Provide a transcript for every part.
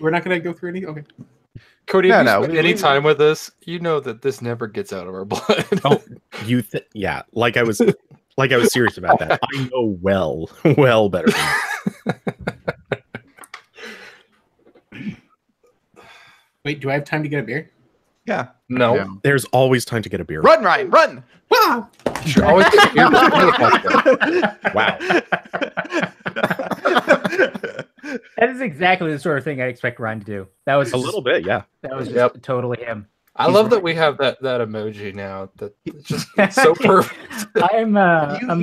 We're not going to go through any? Okay. Cody, if you spend any time with us, you know that this never gets out of our blood. Oh, yeah, like I was serious about that. I know well better than that. Wait, do I have time to get a beer? Yeah. No. There's always time to get a beer. Run, Ryan, run! Wow! You should always get a beer. Wow. That is exactly the sort of thing I expect Ryan to do. That was a little bit, yeah. That was just totally him. I love that we have that emoji now. That it's just so perfect. I'm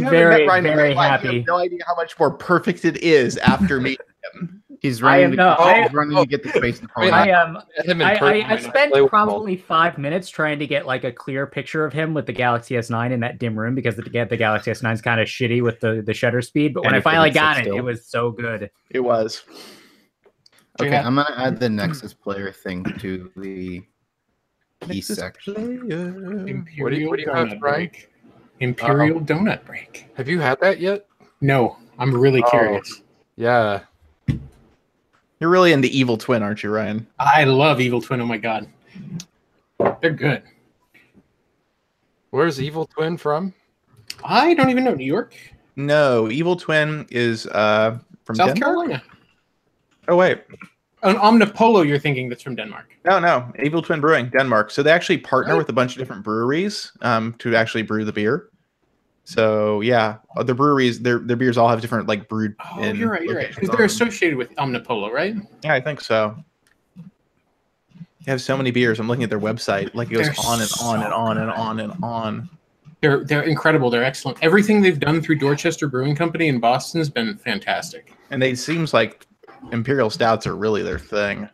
very very happy. You have no idea how much more perfect it is after meeting him. He's running. He's running to get the space. I spent probably 5 minutes trying to get like a clear picture of him with the Galaxy S9 in that dim room because the Galaxy S9 is kind of shitty with the shutter speed. But when I finally got it, it was so good. It was. Okay, I'm gonna add the Nexus player thing to the key section. Imperial donut break. Imperial donut break. Have you had that yet? No, I'm really curious. Yeah. You're really into Evil Twin, aren't you, Ryan? I love Evil Twin. Oh my god, they're good. Where's Evil Twin from? I don't even know. New York? No, Evil Twin is from South Denmark? Carolina. Oh wait, An Omnipolo. You're thinking that's from Denmark? no, Evil Twin Brewing, Denmark. So they actually partner with a bunch of different breweries to actually brew the beer. So yeah, the breweries, their beers all have different like brewed. Oh, you're right. You're right. Because they're associated with Omnipolo, right? Yeah, I think so. They have so many beers. I'm looking at their website. Like it goes on and on and on and on and on. They're incredible. They're excellent. Everything they've done through Dorchester Brewing Company in Boston has been fantastic. And it seems like Imperial Stouts are really their thing.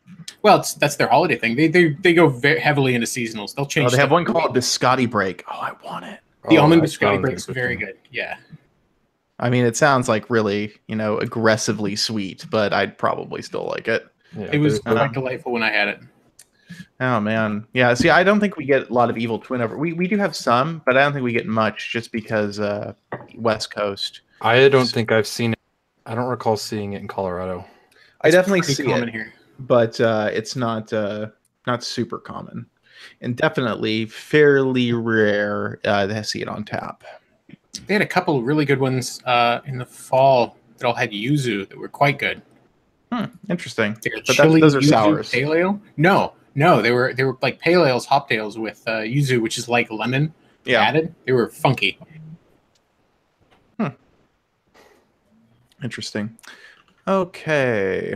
Well, that's their holiday thing. They go very heavily into seasonals. They'll change. They have one called Biscotti Break. Oh, I want it. The almond biscotti break is very good. Yeah. I mean, it sounds like really, aggressively sweet, but I'd probably still like it. Yeah, it was quite delightful when I had it. Oh man, yeah. See, I don't think we get a lot of Evil Twin over. We do have some, but I don't think we get much, just because West Coast. I don't think I've seen it. I don't recall seeing it in Colorado. I definitely see it here, but it's not super common. And definitely fairly rare to see it on tap. They had a couple of really good ones in the fall that all had yuzu that were quite good. Interesting. But those are sours. Pale ale? No, they were like pale ales, hop ales with yuzu, which is like lemon added. They were funky. Interesting. Okay.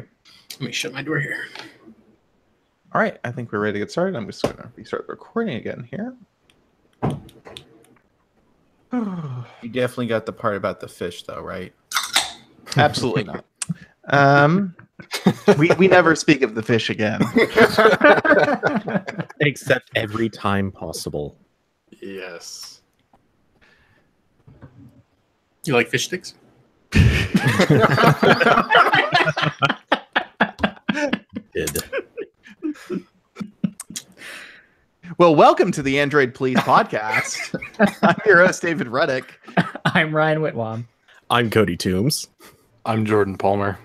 Let me shut my door here. All right, I think we're ready to get started. I'm just going to restart recording again here. You definitely got the part about the fish, though, right? Absolutely not. We never speak of the fish again. Except every time possible. Yes. You like fish sticks? Did. Well, welcome to the Android Please podcast. I'm your host, David Reddick. I'm Ryan Whitwam. I'm Cody Toombs. I'm Jordan Palmer.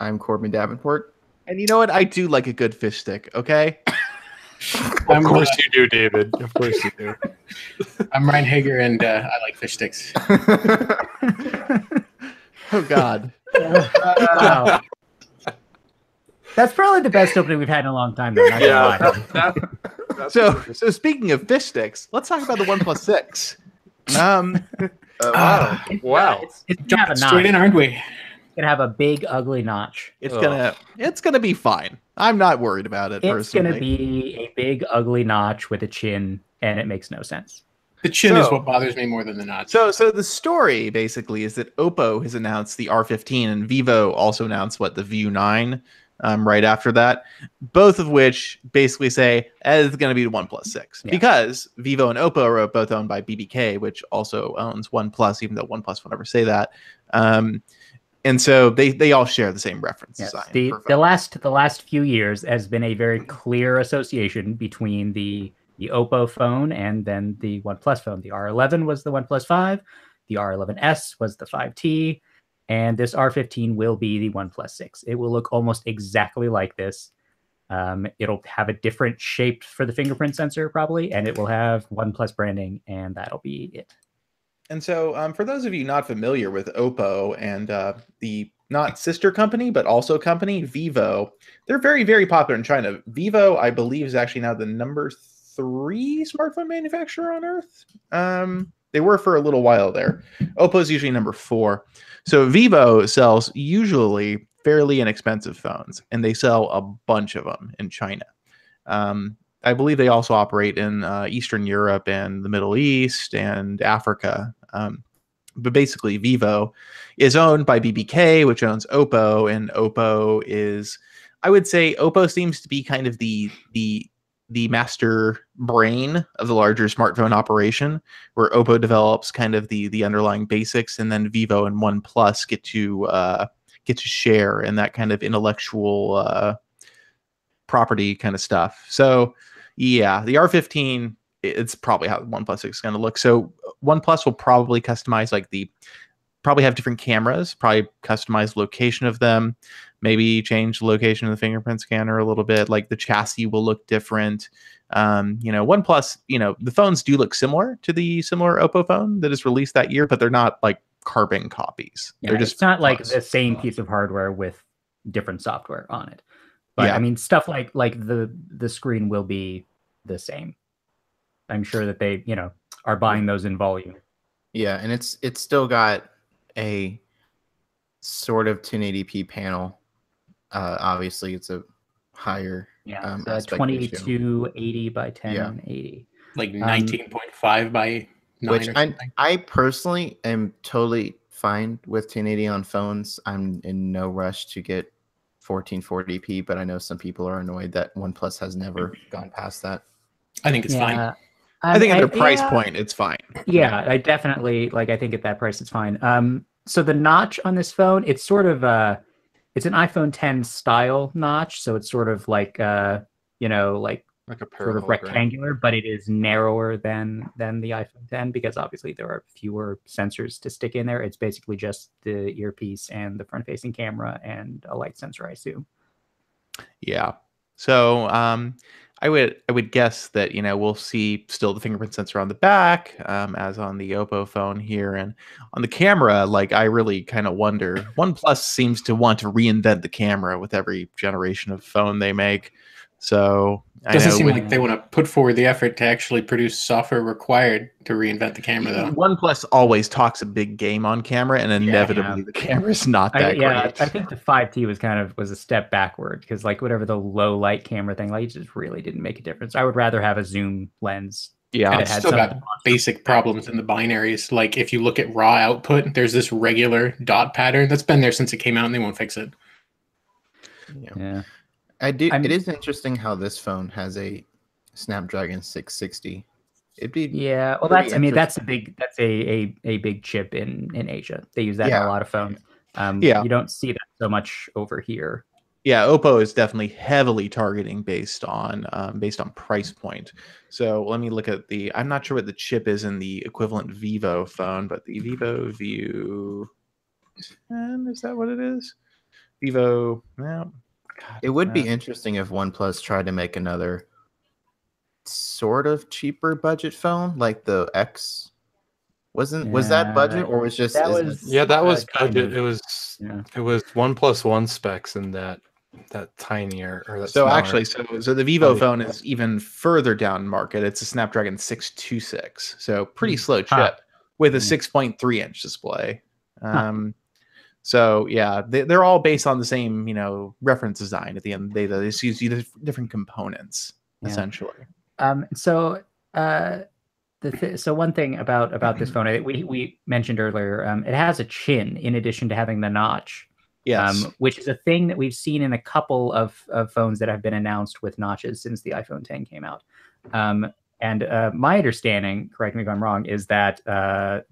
I'm Corbin Davenport. And you know what? I do like a good fish stick, okay? Of course you do, David. Of course you do. I'm Ryan Hager, and I like fish sticks. Oh, God. Wow. That's probably the best opening we've had in a long time, though. Yeah. So speaking of fish sticks, let's talk about the OnePlus 6. Wow. It's gonna have a notch. Straight in, aren't we? It's gonna have a big, ugly notch. It's gonna be fine. I'm not worried about it. It's gonna be a big, ugly notch with a chin, and it makes no sense. The chin is what bothers me more than the notch. So the story basically is that Oppo has announced the R15, and Vivo also announced the View 9 right after that. Both of which basically say it's going to be the OnePlus 6 because Vivo and Oppo are both owned by BBK, which also owns OnePlus, even though OnePlus will never say that. And so they all share the same reference design. The last few years has been a very clear association between the Oppo phone and then the OnePlus phone. The R11 was the OnePlus 5. The R11S was the 5T. And this R15 will be the OnePlus 6. It will look almost exactly like this. It'll have a different shape for the fingerprint sensor probably, and it will have OnePlus branding, and that'll be it. And so for those of you not familiar with Oppo and the not sister company, but also company, Vivo, they're very, very popular in China. Vivo, I believe, is actually now the number 3 smartphone manufacturer on Earth. They were for a little while there. Oppo is usually number 4. So Vivo sells usually fairly inexpensive phones, and they sell a bunch of them in China. I believe they also operate in Eastern Europe and the Middle East and Africa. But basically, Vivo is owned by BBK, which owns Oppo, and Oppo is, I would say, Oppo seems to be kind of the master brain of the larger smartphone operation, where Oppo develops kind of the underlying basics, and then Vivo and OnePlus get to share in that kind of intellectual property kind of stuff. So yeah, the R15, it's probably how the OnePlus 6 is going to look. So OnePlus will probably customize probably have different cameras, probably customize location of them, maybe change the location of the fingerprint scanner a little bit. Like the chassis will look different. OnePlus, the phones do look similar to the similar Oppo phone that is released that year, but they're not like carbon copies. Yeah, they're just it's not like the same piece of hardware with different software on it. But yeah. I mean, stuff like the screen will be the same. I'm sure that they, are buying those in volume. Yeah, and it's still got a sort of 1080p panel. Obviously, it's a higher it's 2280 by 1080. Like 19.5 by 9 which I personally am totally fine with 1080 on phones. I'm in no rush to get 1440p, but I know some people are annoyed that OnePlus has never gone past that. I think it's fine. I think at their price point, it's fine. Yeah, I definitely I think at that price, it's fine. So the notch on this phone, it's sort of it's an iPhone 10 style notch. So it's sort of like like a sort of rectangular, but it is narrower than the iPhone 10 because obviously there are fewer sensors to stick in there. It's basically just the earpiece and the front-facing camera and a light sensor, I assume. Yeah. So I would guess that we'll see still the fingerprint sensor on the back, as on the Oppo phone here, and on the camera. Like I really kind of wonder. OnePlus seems to want to reinvent the camera with every generation of phone they make. So doesn't seem like they want to put forward the effort to actually produce software required to reinvent the camera, though. OnePlus always talks a big game on camera, and inevitably the camera's not that great. I think the 5T was a step backward because whatever the low light camera thing, it just really didn't make a difference. I would rather have a zoom lens. Yeah, it's still got basic problems in the binaries. Like if you look at raw output, there's this regular dot pattern that's been there since it came out, and they won't fix it. Yeah. It is interesting how this phone has a Snapdragon 660. It'd be well, that's a big chip in Asia. They use that in a lot of phones. You don't see that so much over here. Yeah, Oppo is definitely heavily targeting based on price point. So let me look at I'm not sure what the chip is in the equivalent Vivo phone, but the Vivo View 10, is that what it is? Vivo, no. God, it would be interesting if OnePlus tried to make another sort of cheaper budget phone, like the X. Was that budget, or was just that was budget. It was OnePlus One specs in that tinier or that. So smaller. Actually, so the Vivo phone is even further down market. It's a Snapdragon 626, so pretty slow chip with a 6.3 inch display. So yeah, they're all based on the same, reference design. At the end of the day, they just use different components essentially. So one thing about this phone, we mentioned earlier, it has a chin in addition to having the notch. Yes, which is a thing that we've seen in a couple of phones that have been announced with notches since the iPhone 10 came out. And my understanding, correct me if I'm wrong, is that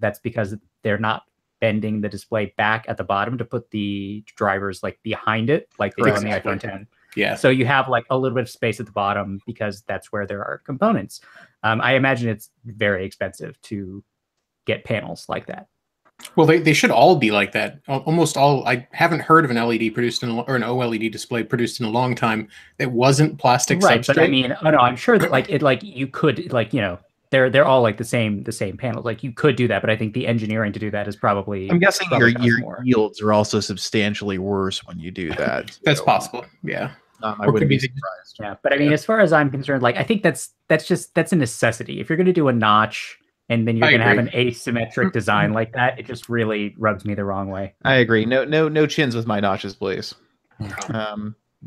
that's because they're not bending the display back at the bottom to put the drivers behind it, like they do on the iPhone 10. Yeah. So you have a little bit of space at the bottom because that's where there are components. I imagine it's very expensive to get panels like that. Well, they should all be like that. Almost all. I haven't heard of an LED produced or an OLED display produced in a long time that wasn't plastic right, substrate. But I mean, oh no, I'm sure that you could they're all like the same panels. Like you could do that, but I think the engineering to do that is probably. I'm guessing your yields are also substantially worse when you do that. That's possible. Yeah. I wouldn't be surprised. Yeah, but I mean, as far as I'm concerned, like I think that's a necessity. If you're going to do a notch and then you're going to have an asymmetric design like that, it just really rubs me the wrong way. I agree. No chins with my notches, please.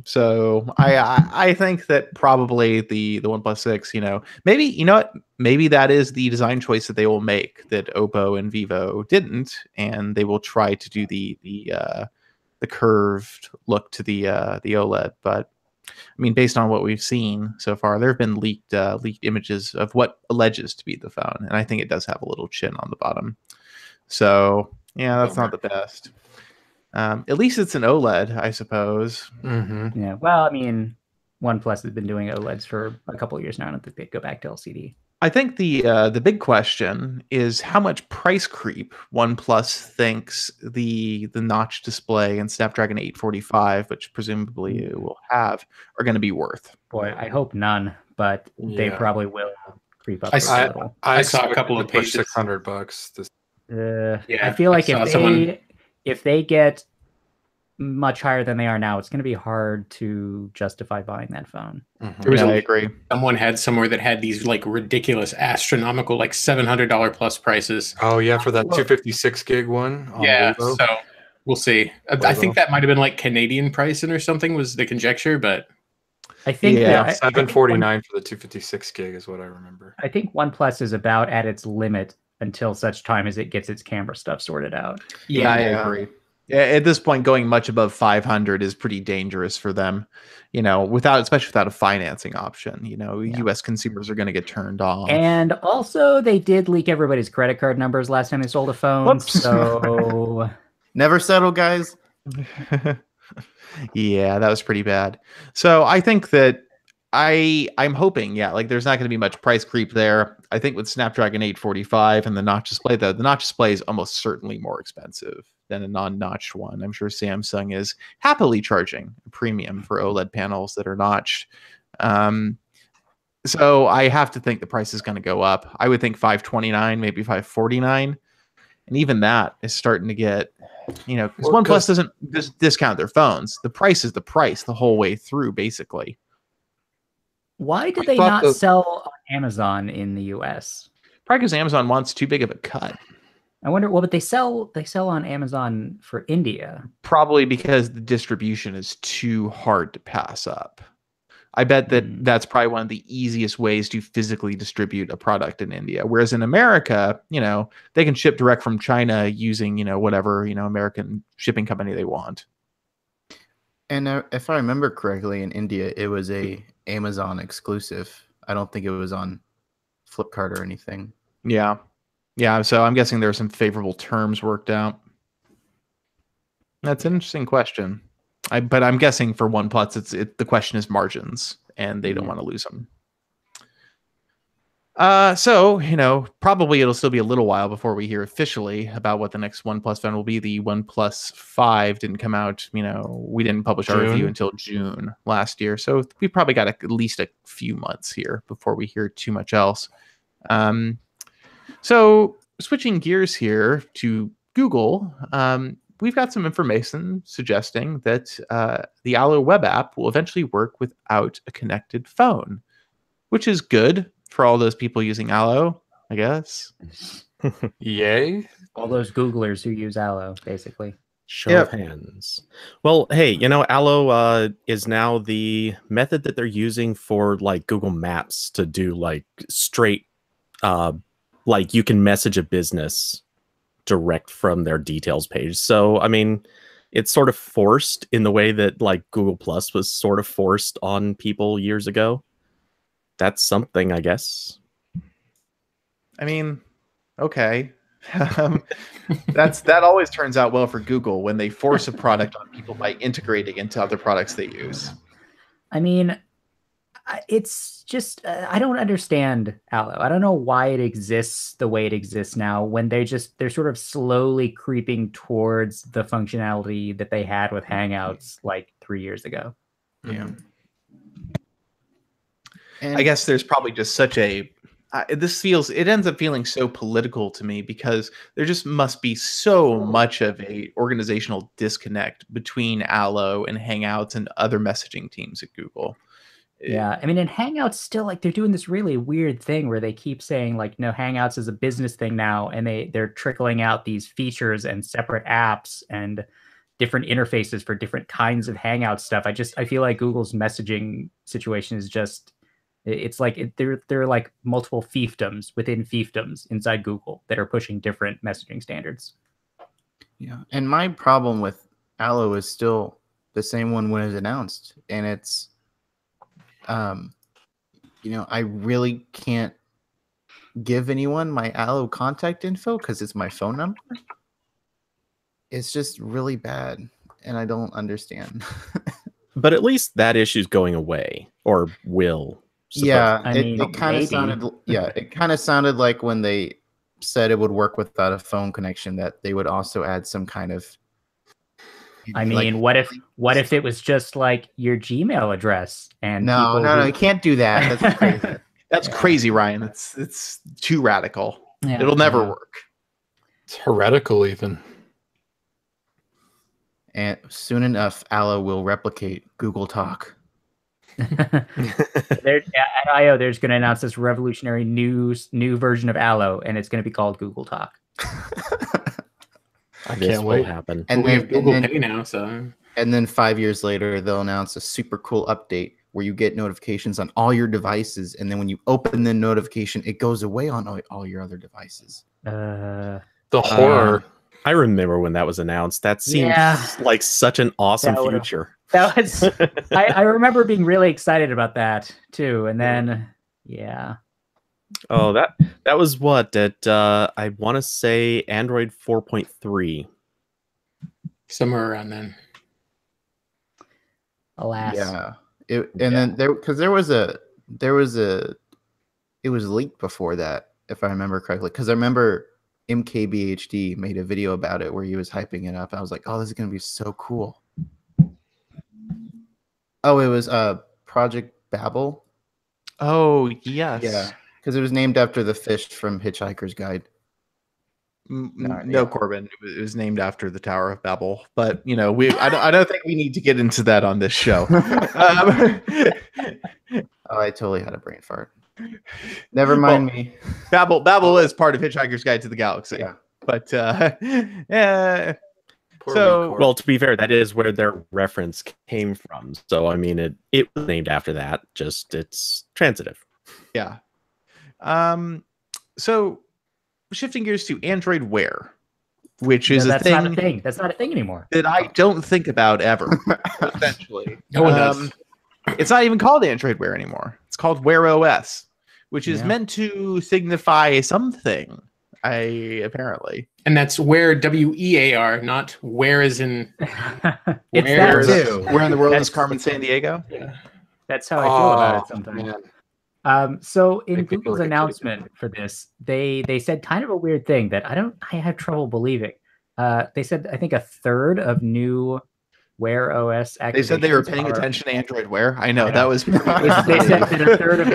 So I think that probably the OnePlus 6, maybe that is the design choice that they will make that Oppo and Vivo didn't, and they will try to do the curved look to the OLED. But I mean, based on what we've seen so far, there have been leaked images of what alleges to be the phone, and I think it does have a little chin on the bottom. So yeah, that's not the best. At least it's an OLED, I suppose. Mm-hmm. Yeah. Well, I mean, OnePlus has been doing OLEDs for a couple of years now. I don't think they go back to LCD. I think the big question is how much price creep OnePlus thinks the notch display and Snapdragon 845, which presumably it will have, are going to be worth. Boy, I hope none, but they probably will creep up a little. I saw a couple of pages. $600. I feel like if they get much higher than they are now, it's going to be hard to justify buying that phone. Mm-hmm. I agree. Someone had somewhere that had these like ridiculous, astronomical, like $700 plus prices. Oh yeah, for that 256 gig one. Yeah, Lytro. so we'll see. I think that might have been like Canadian pricing or something was the conjecture, but I think $749 for the 256 gig is what I remember. I think OnePlus is about at its limit until such time as it gets its camera stuff sorted out. Yeah, I agree. At this point, going much above 500 is pretty dangerous for them, especially without a financing option. U.S. consumers are going to get turned off. And also, they did leak everybody's credit card numbers last time they sold a phone. Whoops. So never settle, guys. Yeah, that was pretty bad. So I think that I'm hoping, there's not going to be much price creep there. I think with Snapdragon 845 and the notch display, the notch display is almost certainly more expensive than a non-notched one. I'm sure Samsung is happily charging a premium for OLED panels that are notched. So I have to think the price is going to go up. I would think $529, maybe $549. And even that is starting to get, because OnePlus doesn't discount their phones. The price is the price the whole way through, basically. Why did they not sell on Amazon in the US? Probably because Amazon wants too big of a cut. I wonder. Well, but they sell on Amazon for India. Probably because the distribution is too hard to pass up. I bet that's probably one of the easiest ways to physically distribute a product in India. Whereas in America, they can ship direct from China using, whatever, American shipping company they want. And if I remember correctly, in India, it was a Amazon exclusive. I don't think it was on Flipkart or anything. Yeah. So I'm guessing there are some favorable terms worked out. That's an interesting question. But I'm guessing for OnePlus, the question is margins, and they don't want to lose them. So, probably it'll still be a little while before we hear officially about what the next OnePlus phone will be. The OnePlus 5 didn't come out, we didn't publish our review until June last year. So we probably got at least a few months here before we hear too much else. So switching gears here to Google, we've got some information suggesting that the Allo web app will eventually work without a connected phone, which is good for all those people using Allo, I guess. Yay. All those Googlers who use Allo, basically. Show of hands. Well, hey, Allo is now the method that they're using for like Google Maps to do like straight, like you can message a business direct from their details page. So, I mean, it's sort of forced in the way that like Google Plus was sort of forced on people years ago. That's something, I guess. I mean, okay. That always turns out well for Google when they force a product on people by integrating into other products they use. I mean, it's just I don't understand Allo. I don't know why it exists the way it exists now when they're sort of slowly creeping towards the functionality that they had with Hangouts like 3 years ago. Yeah. And I guess there's probably just such a it ends up feeling so political to me because there just must be so much of a organizational disconnect between Allo and Hangouts and other messaging teams at Google. Yeah, I mean, in Hangouts still, like, they're doing this really weird thing where they keep saying, like, no, Hangouts is a business thing now, and they're trickling out these features and separate apps and different interfaces for different kinds of Hangout stuff. I feel like Google's messaging situation is just, it's like there are like multiple fiefdoms within fiefdoms inside Google that are pushing different messaging standards. Yeah, and my problem with Allo is still the same one when it was announced, and it's, I really can't give anyone my Allo contact info because it's my phone number. It's just really bad, and I don't understand. But at least that issue's going away, or will. Yeah, it kind of sounded. Yeah, it kind of sounded like when they said it would work without a phone connection, that they would also add some kind of. I mean, what if it was just like your Gmail address and no, you can't do that. That's crazy. That's crazy, Ryan. It's too radical. Yeah, it'll never work. It's heretical, even. And soon enough, Allo will replicate Google Talk. At I/O, there's going to announce this revolutionary new version of Allo, and it's going to be called Google Talk. I can't wait. Happen. And we have Google Pay now, so. And then 5 years later, they'll announce a super cool update where you get notifications on all your devices, and then when you open the notification, it goes away on all your other devices. The horror. I remember when that was announced. That seemed like such an awesome future. That was. I remember being really excited about that too, and then Oh, that was what at I want to say Android 4.3, somewhere around then. Alas, then it was leaked before that, if I remember correctly, because I remember MKBHD made a video about it where he was hyping it up. I was like, oh, this is gonna be so cool. Oh, it was Project Babel. Oh yes, yeah, because it was named after the fish from Hitchhiker's Guide. No, Corbin, it was named after the Tower of Babel. But I don't think we need to get into that on this show. Oh, I totally had a brain fart. Never mind me. Babel is part of Hitchhiker's Guide to the Galaxy. Yeah. But yeah. So, well, to be fair, that is where their reference came from. So, I mean, it was named after that. Just it's transitive. Yeah. So, shifting gears to Android Wear, which is that's not a thing. That's not a thing anymore. That I don't think about ever. Essentially, no one does. It's not even called Android Wear anymore. It's called Wear OS, which is meant to signify something. Apparently, and that's Wear WEAR, not where is in. It's that too. Where in the world is Carmen Sandiego? Yeah, that's how I feel about it sometimes. So in Google's announcement for this, they said kind of a weird thing that I have trouble believing. They said I think a third of new Wear OS activations. They said they were paying attention to Android Wear. I know. That was. They said that a third of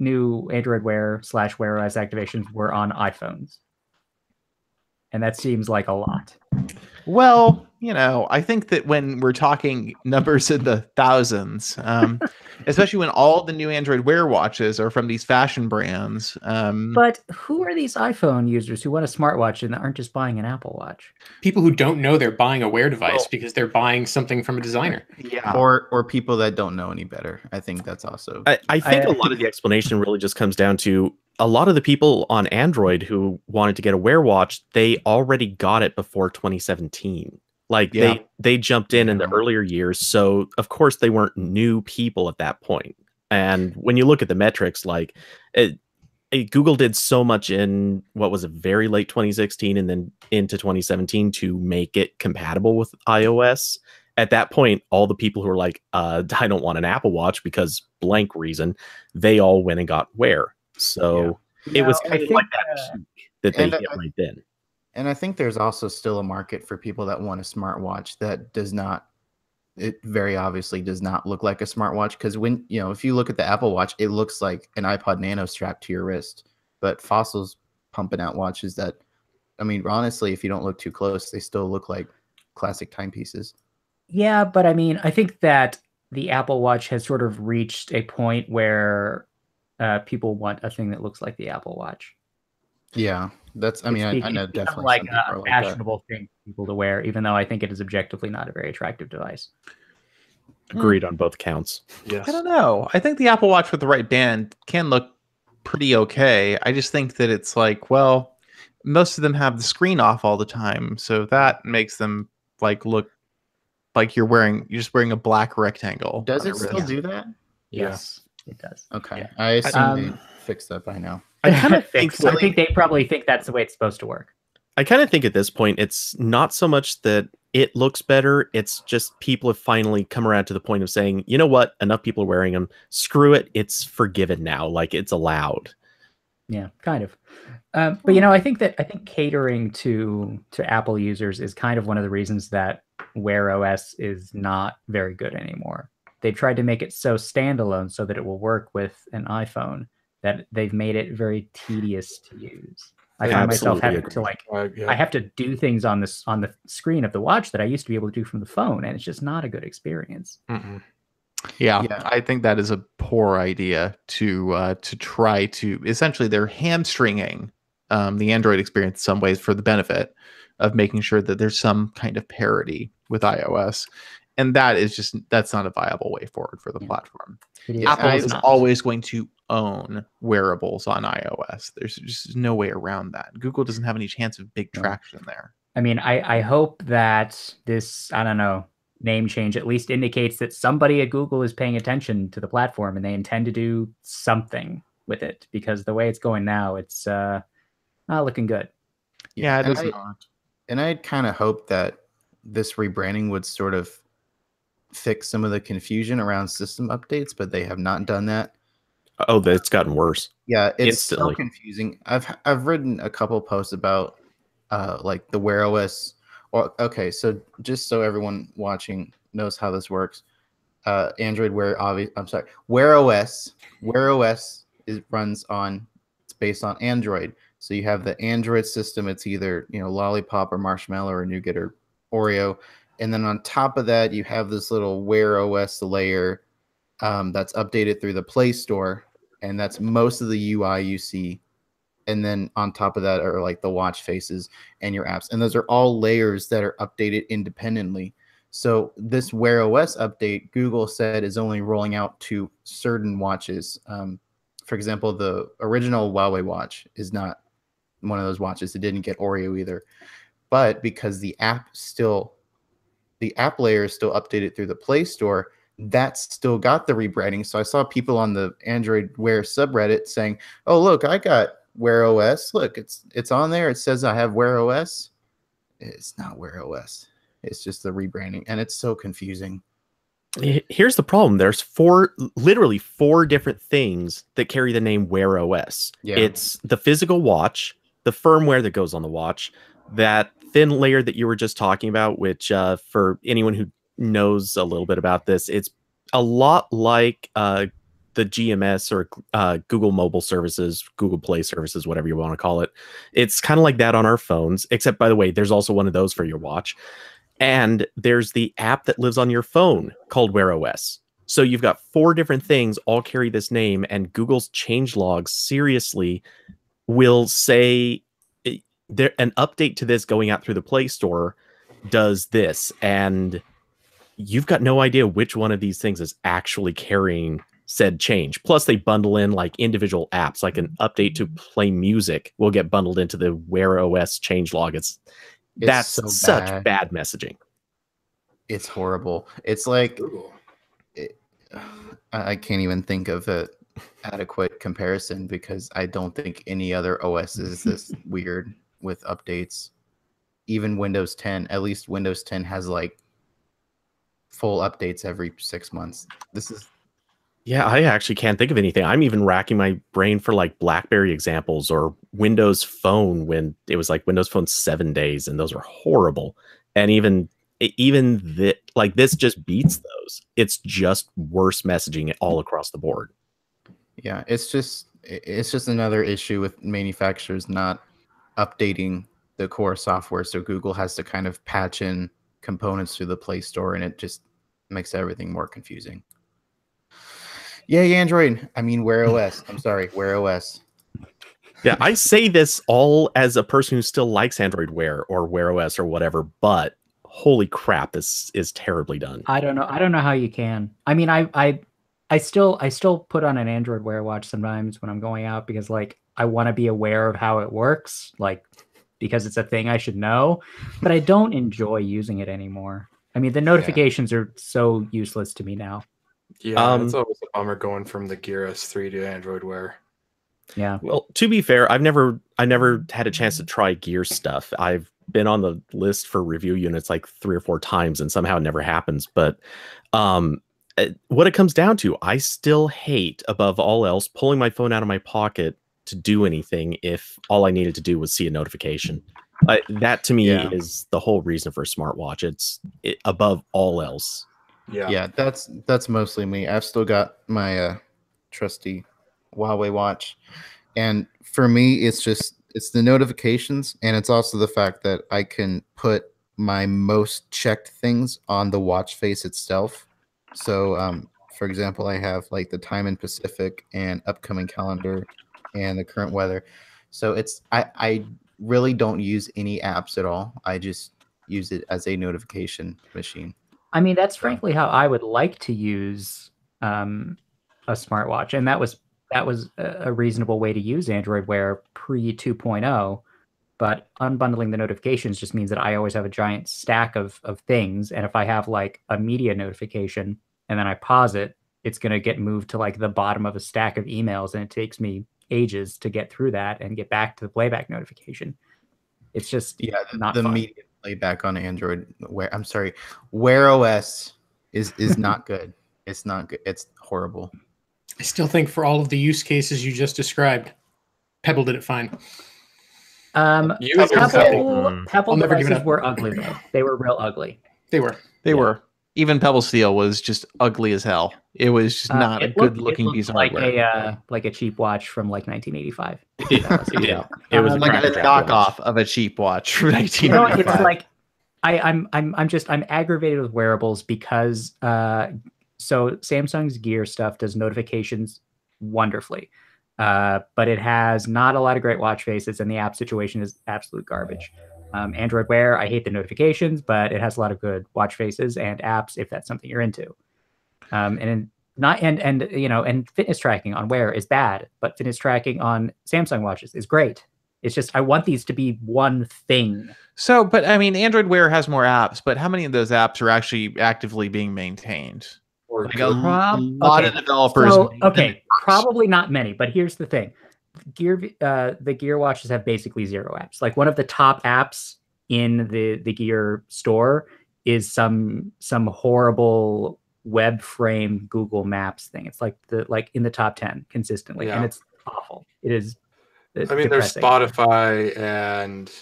new Android Wear / Wear OS activations were on iPhones, and that seems like a lot. Well, I think that when we're talking numbers in the thousands, especially when all the new Android Wear watches are from these fashion brands. But who are these iPhone users who want a smartwatch and aren't just buying an Apple Watch? People who don't know they're buying a Wear device because they're buying something from a designer. Yeah. Or people that don't know any better. I think that's also. I think a lot of the explanation really just comes down to a lot of the people on Android who wanted to get a Wear watch, they already got it before 2017. Like they jumped in the earlier years, so of course they weren't new people at that point. And when you look at the metrics, like Google did so much in what was a very late 2016 and then into 2017 to make it compatible with iOS, at that point, all the people who were like, I don't want an Apple Watch because blank reason, they all went and got Wear. So it was kind of like that peak that they hit right then. And I think there's also still a market for people that want a smartwatch that does not, it very obviously does not look like a smartwatch. Because when, you know, if you look at the Apple Watch, it looks like an iPod Nano strapped to your wrist. But Fossil's pumping out watches that, I mean, honestly, if you don't look too close, they still look like classic timepieces. Yeah, but I mean, I think that the Apple Watch has sort of reached a point where people want a thing that looks like the Apple Watch. Yeah, that's. I mean, I know definitely like a fashionable thing for people to wear, even though I think it is objectively not a very attractive device. Agreed on both counts. Yes. I don't know. I think the Apple Watch with the right band can look pretty okay. I just think that it's like, well, most of them have the screen off all the time, so that makes them like look like you're just wearing a black rectangle. Does it still do that? Yes, it does. Okay, yeah. I assume they fixed that by now. I kind of think I think they probably think that's the way it's supposed to work. I kind of think at this point, it's not so much that it looks better. It's just people have finally come around to the point of saying, you know what? Enough people are wearing them. Screw it. It's forgiven now. Like, it's allowed. Yeah, kind of. But, you know, I think catering to Apple users is kind of one of the reasons that Wear OS is not very good anymore. They've tried to make it so standalone so that it will work with an iPhone that they've made it very tedious to use. I find myself having to I have to do things on the screen of the watch that I used to be able to do from the phone, and it's just not a good experience. Yeah, I think that is a poor idea to try to essentially they're hamstringing the Android experience in some ways for the benefit of making sure that there's some kind of parity with iOS. And that's not a viable way forward for the platform. Apple is always going to own wearables on iOS. There's just no way around that. Google doesn't have any chance of big traction there. I mean, I hope that this, I don't know, name change at least indicates that somebody at Google is paying attention to the platform and they intend to do something with it, because the way it's going now, it's not looking good. Yeah, it is not. And I kind of hope that this rebranding would sort of fix some of the confusion around system updates, but they have not done that. Oh, that's gotten worse. Yeah, it's so confusing. I've written a couple posts about like the Wear OS. Okay, so just so everyone watching knows how this works, Android Wear Wear OS. Wear OS runs on, it's based on Android. So you have the Android system. It's either, you know, Lollipop or Marshmallow or Nougat or Oreo. And then on top of that, you have this little Wear OS layer that's updated through the Play Store. And that's most of the UI you see. And then on top of that are like the watch faces and your apps. And those are all layers that are updated independently. So this Wear OS update, Google said, is only rolling out to certain watches. For example, the original Huawei watch is not one of those watches. It didn't get Oreo either. But because the app layer is still updated through the Play Store, that's still got the rebranding. So I saw people on the Android Wear subreddit saying, oh, look, I got Wear OS. Look, it's on there. It says I have Wear OS. It's not Wear OS. It's just the rebranding, and it's so confusing. Here's the problem. There's literally four different things that carry the name Wear OS. Yeah. It's the physical watch, the firmware that goes on the watch, that thin layer that you were just talking about, which for anyone who knows a little bit about this, it's a lot like the GMS or Google mobile services, Google Play services, whatever you want to call it. It's kind of like that on our phones, except, by the way, there's also one of those for your watch. And there's the app that lives on your phone called Wear OS. So you've got four different things all carry this name, and Google's changelog seriously will say an update to this going out through the Play Store does this, and you've got no idea which one of these things is actually carrying said change. Plus, they bundle in like individual apps, like an update to play music will get bundled into the Wear OS changelog. That's so such bad messaging. It's horrible. It's like I can't even think of an adequate comparison, because I don't think any other OS is this weird with updates. Even Windows 10, at least Windows 10 has like full updates every 6 months. This is Yeah, I actually can't think of anything. I'm even racking my brain for like BlackBerry examples or Windows Phone when it was like Windows Phone 7 days, and those are horrible. And even like this just beats those. It's just worse messaging all across the board. Yeah, it's just another issue with manufacturers not updating the core software, so Google has to kind of patch in components through the Play Store, and it just makes everything more confusing. Yay, Android. I mean, Wear OS. I'm sorry, Wear OS. Yeah, I say this all as a person who still likes Android Wear or Wear OS or whatever, but holy crap, this is terribly done. I don't know how you can. I mean, I still put on an Android Wear watch sometimes when I'm going out because like I want to be aware of how it works, like because it's a thing I should know, but I don't enjoy using it anymore. I mean, the notifications are so useless to me now. Yeah, it's always a bummer going from the Gear S3 to Android Wear. Yeah. Well, to be fair, I never had a chance to try Gear stuff. I've been on the list for review units like 3 or 4 times, and somehow it never happens. But what it comes down to, I still hate above all else pulling my phone out of my pocket to do anything if all I needed to do was see a notification. That to me is the whole reason for a smartwatch. It's above all else. Yeah, that's mostly me. I've still got my trusty Huawei watch, and for me, it's the notifications, and it's also the fact that I can put my most checked things on the watch face itself. So, for example, I have like the time in Pacific and upcoming calendar and the current weather. So I really don't use any apps at all. I just use it as a notification machine. I mean, that's frankly how I would like to use a smartwatch, and that was a reasonable way to use Android Wear pre 2.0. But unbundling the notifications just means that I always have a giant stack of things, and if I have like a media notification and then I pause it, it's going to get moved to like the bottom of a stack of emails, and it takes me ages to get through that and get back to the playback notification. It's just not fun. Media playback on Android Wear OS is not good. It's not good. It's horrible. I still think for all of the use cases you just described, Pebble did it fine. Pebble devices were ugly though. They were real ugly. They were. Even Pebble Steel was just ugly as hell. It was just not a good-looking piece of hardware. Like a cheap watch from like 1985. It was like a knockoff of a cheap watch from 1985. It's like I'm aggravated with wearables because so Samsung's Gear stuff does notifications wonderfully, but it has not a lot of great watch faces, and the app situation is absolute garbage. Android Wear, I hate the notifications, but it has a lot of good watch faces and apps if that's something you're into. And fitness tracking on Wear is bad, but fitness tracking on Samsung watches is great. It's just I want these to be one thing. So, but I mean, Android Wear has more apps, but how many of those apps are actually actively being maintained? Like a lot of developers. Probably not many, but here's the thing. The Gear watches have basically 0 apps. Like one of the top apps in the Gear store is some horrible web frame Google Maps thing. It's like in the top 10 consistently, and it's awful. It's depressing. There's Spotify and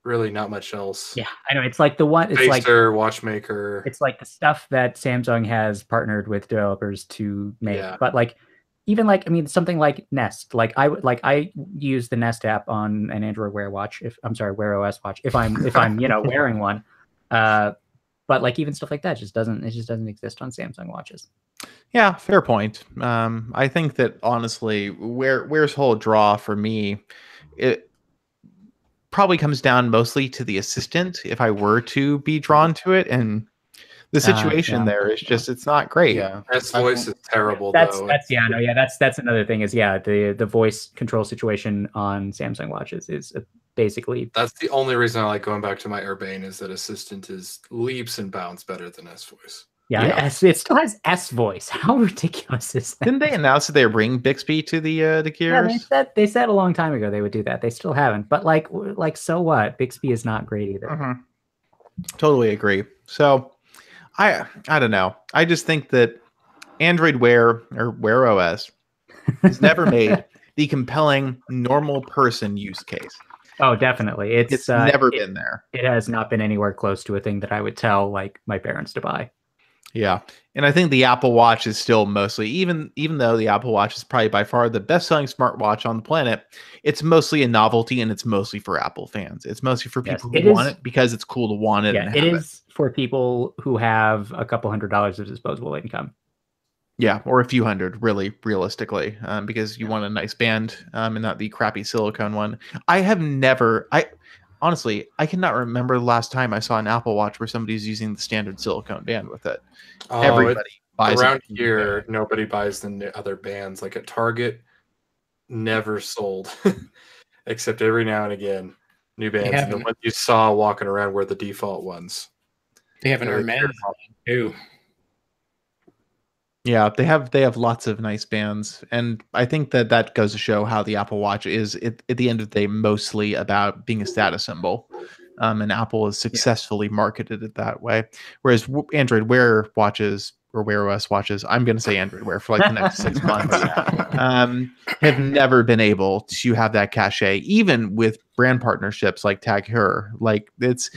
really not much else. Yeah, I know. It's like the one. It's Pacer, Watchmaker. It's like the stuff that Samsung has partnered with developers to make. Yeah. But like, even like, I mean, something like Nest. Like I use the Nest app on an Android Wear watch. Wear OS watch. If I'm wearing one. But like even stuff like that just doesn't exist on Samsung watches. Yeah, fair point. I think that honestly, Wear's whole draw for me, it probably comes down mostly to the assistant. If I were to be drawn to it, and the situation there is just it's not great. Yeah, S voice is terrible. That's another thing. Is the voice control situation on Samsung watches is basically. That's the only reason I like going back to my Urbane is that assistant is leaps and bounds better than S voice. Yeah. It still has S voice. How ridiculous is that? Didn't they announce that they were bringing Bixby to the Gears? Yeah, they said a long time ago they would do that. They still haven't. But like so what? Bixby is not great either. Mm-hmm. Totally agree. So I don't know. I just think that Android Wear or Wear OS has never made the compelling normal person use case. Oh, definitely. It's never been there. It has not been anywhere close to a thing that I would tell like my parents to buy. Yeah. And I think the Apple Watch is still mostly, even though the Apple Watch is probably by far the best-selling smartwatch on the planet, it's mostly a novelty and it's mostly for Apple fans. It's mostly for people who want it because it's cool to want it. Yeah, it is for people who have a couple $100s of disposable income. Yeah, or a few hundred, really, realistically, because you want a nice band and not the crappy silicone one. Honestly, I cannot remember the last time I saw an Apple Watch where somebody's using the standard silicone band with it. Everybody buys around here. Nobody buys the other bands. Like at Target, never sold, except every now and again, new bands. And the ones you saw walking around were the default ones. They have an Hermes too. Yeah, they have lots of nice bands, and I think that goes to show how the Apple Watch is at the end of the day mostly about being a status symbol, and Apple has successfully marketed it that way. Whereas Android Wear watches or Wear OS watches, I'm going to say Android Wear for like the next 6 months, have never been able to have that cachet, even with brand partnerships like Tag Heuer. Like it's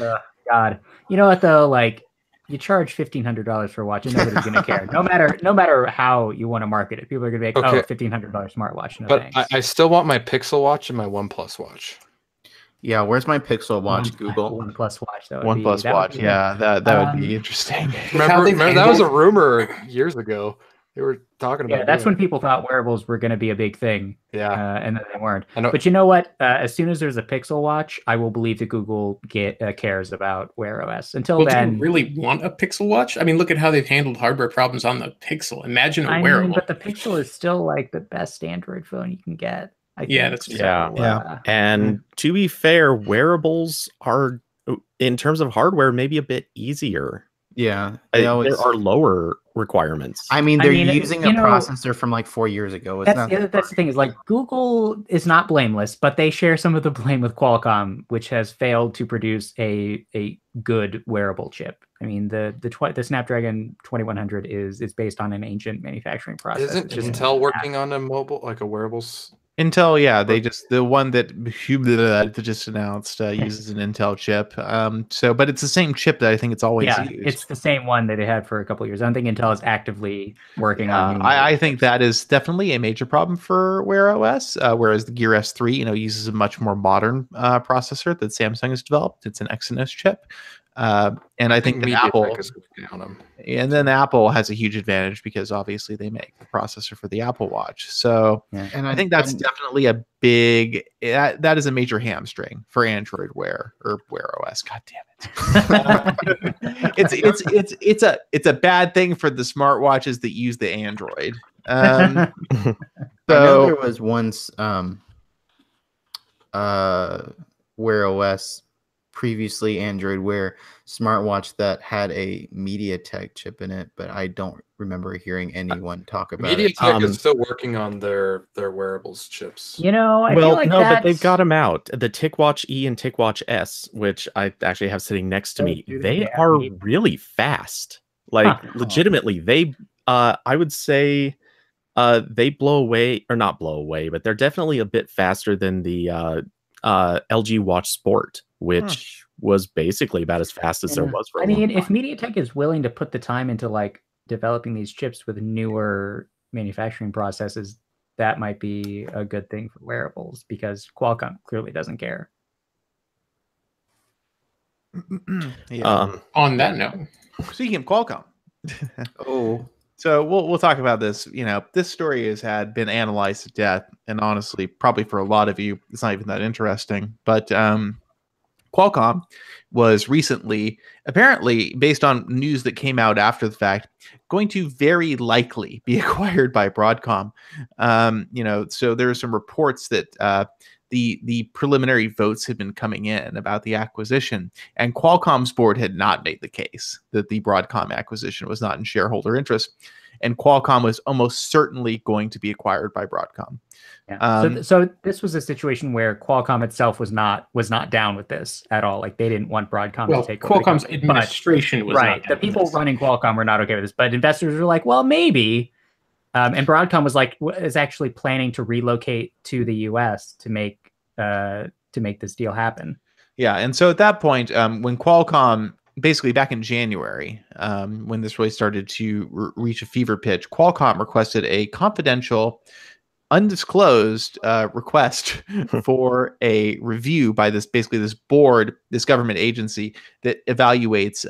God, you know what though, like. You charge $1,500 for a watch, and nobody's going to care. No matter how you want to market it, people are going to be like, "Oh, $1,500 smartwatch." No, but thanks. I still want my Pixel watch and my OnePlus watch. Yeah, where's my Pixel watch? Google OnePlus watch. OnePlus watch. Yeah, that would be interesting. Remember that was a rumor years ago. They were talking about. Yeah, that's when people thought wearables were going to be a big thing. Yeah, and then they weren't. But you know what? As soon as there's a Pixel watch, I will believe that Google cares about Wear OS. Until then, do you really want a Pixel watch? I mean, look at how they've handled hardware problems on the Pixel. Imagine a wearable. But the Pixel is still like the best Android phone you can get. I think. That's true. Yeah. And to be fair, wearables are, in terms of hardware, maybe a bit easier. Yeah, there are lower requirements. I mean, they're using a processor from like 4 years ago. That's the thing is, like, Google is not blameless, but they share some of the blame with Qualcomm, which has failed to produce a good wearable chip. I mean, the Snapdragon 2100 is based on an ancient manufacturing process. Isn't Intel working on a mobile, like a wearables? Intel, yeah, the one that just announced uses an Intel chip. But it's the same chip that I think it's always used. It's the same one that it had for a couple of years. I don't think Intel is actively working on. I think that is definitely a major problem for Wear OS. Whereas the Gear S3, uses a much more modern processor that Samsung has developed. It's an Exynos chip. And I think that Apple Apple has a huge advantage because obviously they make the processor for the Apple Watch. So, and I think that's definitely a big, that is a major hamstring for Android Wear or Wear OS. God damn it. It's a bad thing for the smartwatches that use the Android. I know there was once Wear OS, previously Android Wear smartwatch that had a MediaTek chip in it, but I don't remember hearing anyone talk about it. MediaTek is still working on their wearables chips. I feel like but they've got them out. The TicWatch E and TicWatch S, which I actually have sitting next to me, they are really fast. Like legitimately, they I would say they blow away, or not blow away, but they're definitely a bit faster than the LG Watch Sport, which was basically about as fast as there was for a long time. If MediaTek is willing to put the time into like developing these chips with newer manufacturing processes, that might be a good thing for wearables, because Qualcomm clearly doesn't care. On that note, speaking of Qualcomm, so we'll talk about this. This story has been analyzed to death, and honestly, probably for a lot of you, it's not even that interesting. But Qualcomm was recently, apparently, based on news that came out after the fact, going to very likely be acquired by Broadcom. So there are some reports that the preliminary votes had been coming in about the acquisition, and Qualcomm's board had not made the case that the Broadcom acquisition was not in shareholder interest, and Qualcomm was almost certainly going to be acquired by Broadcom. Yeah. So this was a situation where Qualcomm itself was not down with this at all. Like they didn't want Broadcom to take over. Qualcomm's administration was right. The people running Qualcomm were not okay with this, but investors were like, well, maybe. And Broadcom was actually planning to relocate to the U.S. to make this deal happen. Yeah, and so at that point, when Qualcomm, basically back in January, when this really started to reach a fever pitch, Qualcomm requested a confidential, undisclosed request for a review by this board, this government agency that evaluates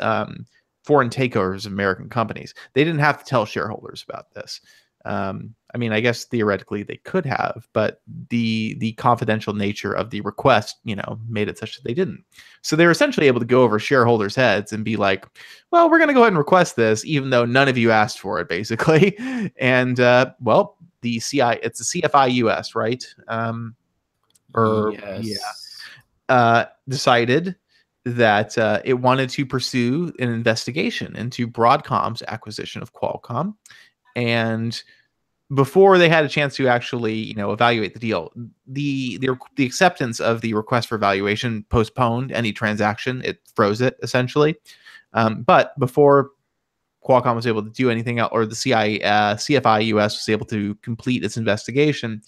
foreign takeovers of American companies. They didn't have to tell shareholders about this. I mean, I guess theoretically they could have, but the confidential nature of the request, made it such that they didn't. So they were essentially able to go over shareholders' heads and be like, well, we're going to go ahead and request this, even though none of you asked for it, basically. And, well, it's the CFI US, right? Decided that it wanted to pursue an investigation into Broadcom's acquisition of Qualcomm. And before they had a chance to actually, evaluate the deal, the acceptance of the request for evaluation postponed any transaction. It froze it essentially. But before Qualcomm was able to do anything else, or the CFI US was able to complete its investigation,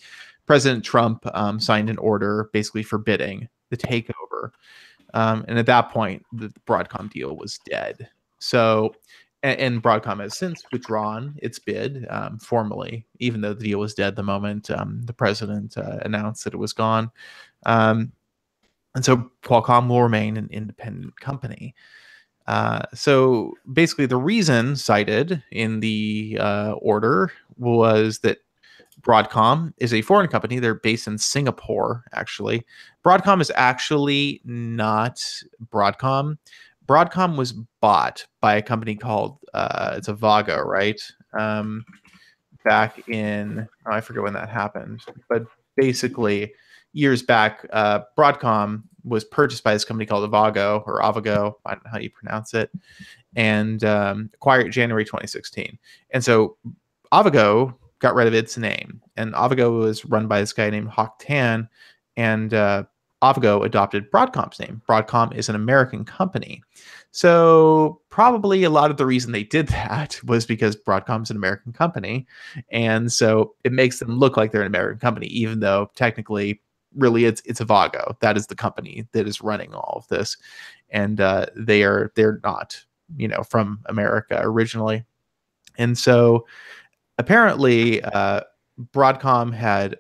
President Trump signed an order basically forbidding the takeover. And at that point, the Broadcom deal was dead. So, and Broadcom has since withdrawn its bid formally, even though the deal was dead the moment the president announced that it was gone. And so Qualcomm will remain an independent company. So basically the reason cited in the order was that Broadcom is a foreign company. They're based in Singapore, actually. Broadcom is actually not Broadcom. Broadcom was bought by a company called, it's Avago, right? Back in, I forget when that happened, but basically years back, Broadcom was purchased by this company called Avago, I don't know how you pronounce it, and acquired January 2016. And so Avago got rid of its name, and Avago was run by this guy named Hock Tan, and Avago adopted Broadcom's name. Broadcom is an American company. So probably a lot of the reason they did that was because Broadcom's an American company. And so it makes them look like they're an American company, even though technically, really, it's Avago. That is the company that is running all of this. And they're not, from America originally. And so apparently Broadcom had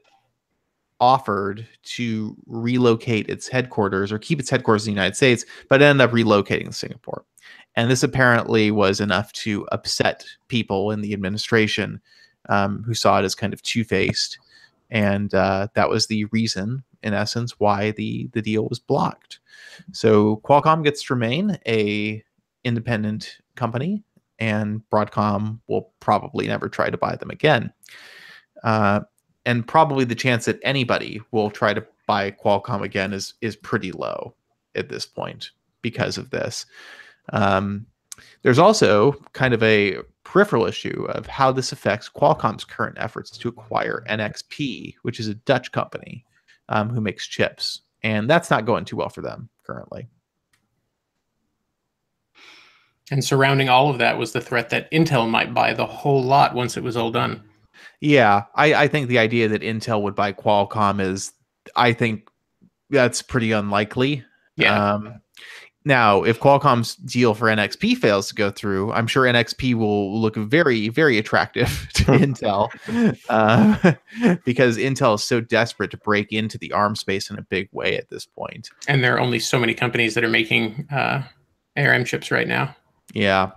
offered to relocate its headquarters or keep its headquarters in the United States, but ended up relocating to Singapore. And this apparently was enough to upset people in the administration who saw it as kind of two-faced. And that was the reason, in essence, why the deal was blocked. So Qualcomm gets to remain a independent company, and Broadcom will probably never try to buy them again. And probably the chance that anybody will try to buy Qualcomm again is pretty low at this point because of this. There's also kind of a peripheral issue of how this affects Qualcomm's current efforts to acquire NXP, which is a Dutch company who makes chips. And that's not going too well for them currently. And surrounding all of that was the threat that Intel might buy the whole lot once it was all done. Yeah, I think the idea that Intel would buy Qualcomm I think that's pretty unlikely. Yeah. Now, if Qualcomm's deal for NXP fails to go through, I'm sure NXP will look very, very attractive to Intel because Intel is so desperate to break into the ARM space in a big way at this point. And there are only so many companies that are making ARM chips right now. Yeah.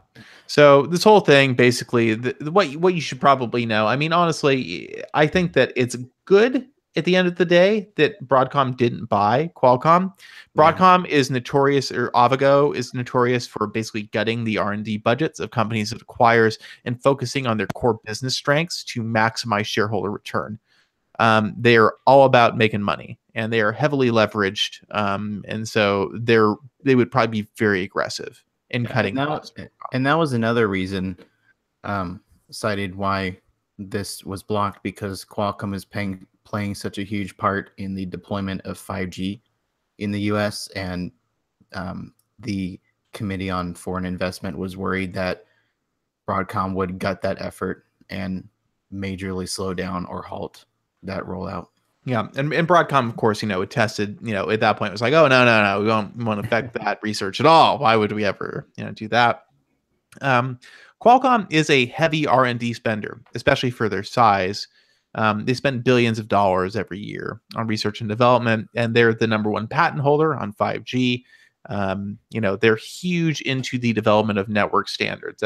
So this whole thing, basically, what you should probably know. I mean, honestly, I think that it's good at the end of the day that Broadcom didn't buy Qualcomm. Broadcom is notorious, or Avago is notorious for basically gutting the R&D budgets of companies it acquires and focusing on their core business strengths to maximize shareholder return. They are all about making money. and they are heavily leveraged. And so they would probably be very aggressive in cutting costs. And that was another reason cited why this was blocked, because Qualcomm is playing such a huge part in the deployment of 5G in the US, and the Committee on Foreign Investment was worried that Broadcom would gut that effort and majorly slow down or halt that rollout. Yeah, and Broadcom, of course, it tested, at that point it was like, oh, no, we don't want to affect that research at all. Why would we ever, do that? Qualcomm is a heavy R&D spender, especially for their size. They spend billions of dollars every year on research and development, and they're the #1 patent holder on 5G. They're huge into the development of network standards.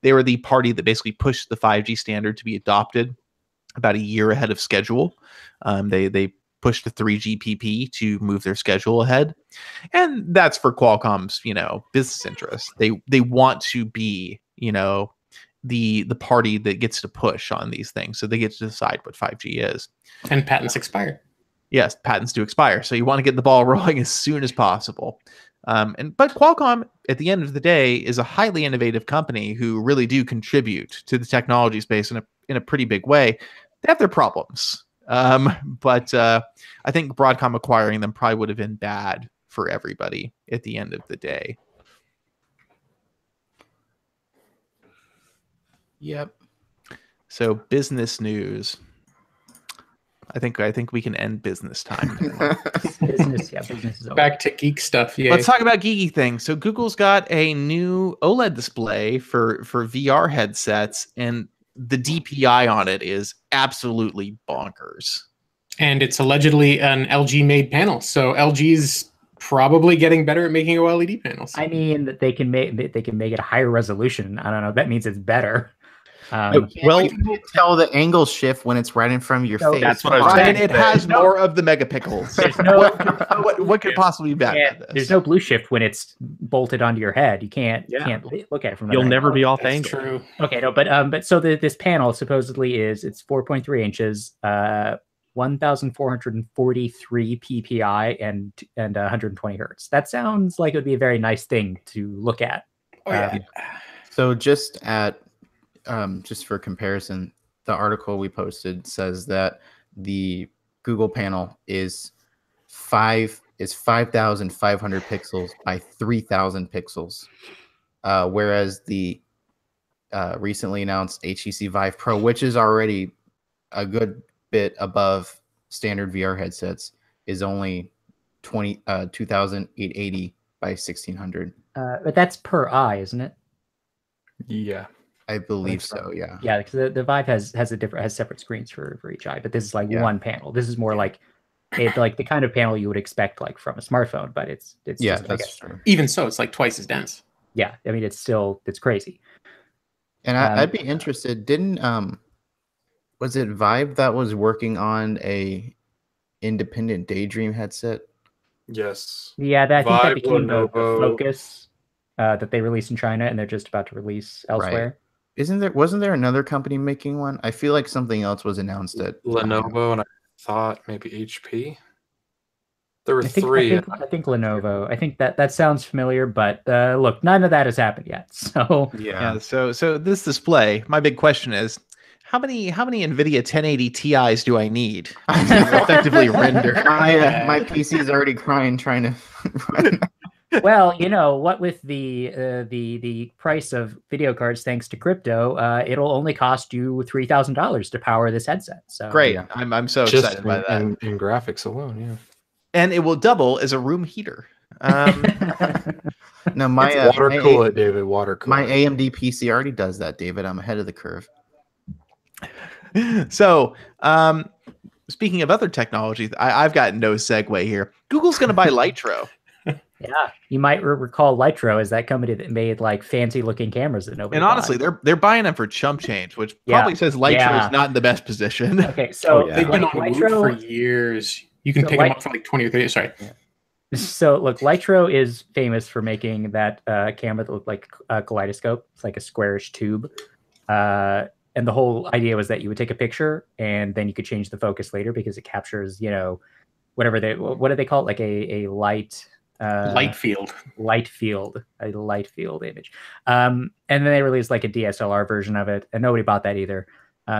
They were the party that basically pushed the 5G standard to be adopted about a year ahead of schedule. They pushed the 3GPP to move their schedule ahead, and that's for Qualcomm's business interests. They want to be the party that gets to push on these things, so they get to decide what 5G is. And patents expire. Yes, patents do expire, so you want to get the ball rolling as soon as possible. But Qualcomm, at the end of the day, is a highly innovative company who really do contribute to the technology space in a pretty big way. They have their problems, but I think Broadcom acquiring them probably would have been bad for everybody at the end of the day. Yep. So business news. I think we can end business time. Business is over. Back to geek stuff. Yeah. Let's talk about geeky things. So Google's got a new OLED display for VR headsets, and the DPI on it is absolutely bonkers. And it's allegedly an LG-made panel, so LG's probably getting better at making OLED panels. I mean, that they can make it a higher resolution. I don't know. That means it's better. Well, you can tell the angle shift when it's right in front of your face. That's what I was saying. It has more of the megapixels. What could possibly be bad about this? There's no blue shift when it's bolted onto your head. You can't look at it from. You'll never be off angle. True. Okay, no, but so this panel supposedly it's 4.3 inches, 1,443 PPI and 120 hertz. That sounds like it would be a very nice thing to look at. So just for comparison, the article we posted says that the Google panel is 5,500 pixels by 3,000 pixels, whereas the recently announced HTC Vive Pro, which is already a good bit above standard VR headsets, is only 2,880 by 1,600. But that's per eye, isn't it? Yeah. I believe so. Yeah. Yeah, because the Vive has separate screens for each eye, but this is like one panel. This is more like the kind of panel you would expect like from a smartphone, but it's that's true. Even so, it's like twice as dense. Yeah, I mean it's crazy. And I'd be interested. Was it Vive that was working on a independent Daydream headset? Yes. Yeah, I think that became the Focus that they released in China, and they're just about to release elsewhere. Right. Wasn't there another company making one? I feel like something else was announced at Lenovo, and I thought maybe HP. There were three. I think Lenovo. I think that sounds familiar, but look, none of that has happened yet. So So this display, my big question is, how many NVIDIA 1080 Ti's do I need to effectively render? My PC is already crying trying to run. Well, what with the price of video cards thanks to crypto, it'll only cost you $3,000 to power this headset. So great, I'm so excited by that. In graphics alone, yeah. And it will double as a room heater. No, my water cool it, David. Water cool. My AMD PC already does that, David. I'm ahead of the curve. So, speaking of other technologies, I've got no segue here. Google's going to buy Lytro. Yeah, you might recall Lytro as that company that made like fancy looking cameras that nobody. And honestly, they're buying them for chump change, which probably says Lytro is not in the best position. Okay, so they've been on Lytro for years. You can pick them up for like 20 or 30. Sorry. So look, Lytro is famous for making that camera that looked like a kaleidoscope. It's like a squarish tube. And the whole idea was that you would take a picture and then you could change the focus later because it captures, whatever what do they call it? Like a light field, a light field image. And then they released like a DSLR version of it, and nobody bought that either.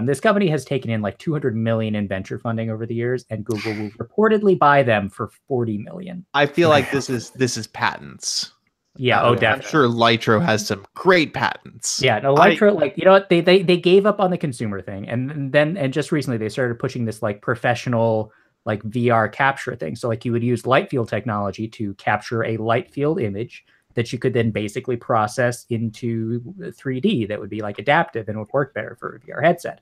This company has taken in like 200 million in venture funding over the years, and Google will reportedly buy them for 40 million. I feel like this is patents. Yeah, definitely. I'm sure Lytro has some great patents. Yeah, no, Lytro, like, you know what, they gave up on the consumer thing, and just recently they started pushing this like professional like VR capture thing. So like you would use light field technology to capture a light field image that you could then basically process into 3D that would be like adaptive and would work better for a VR headset.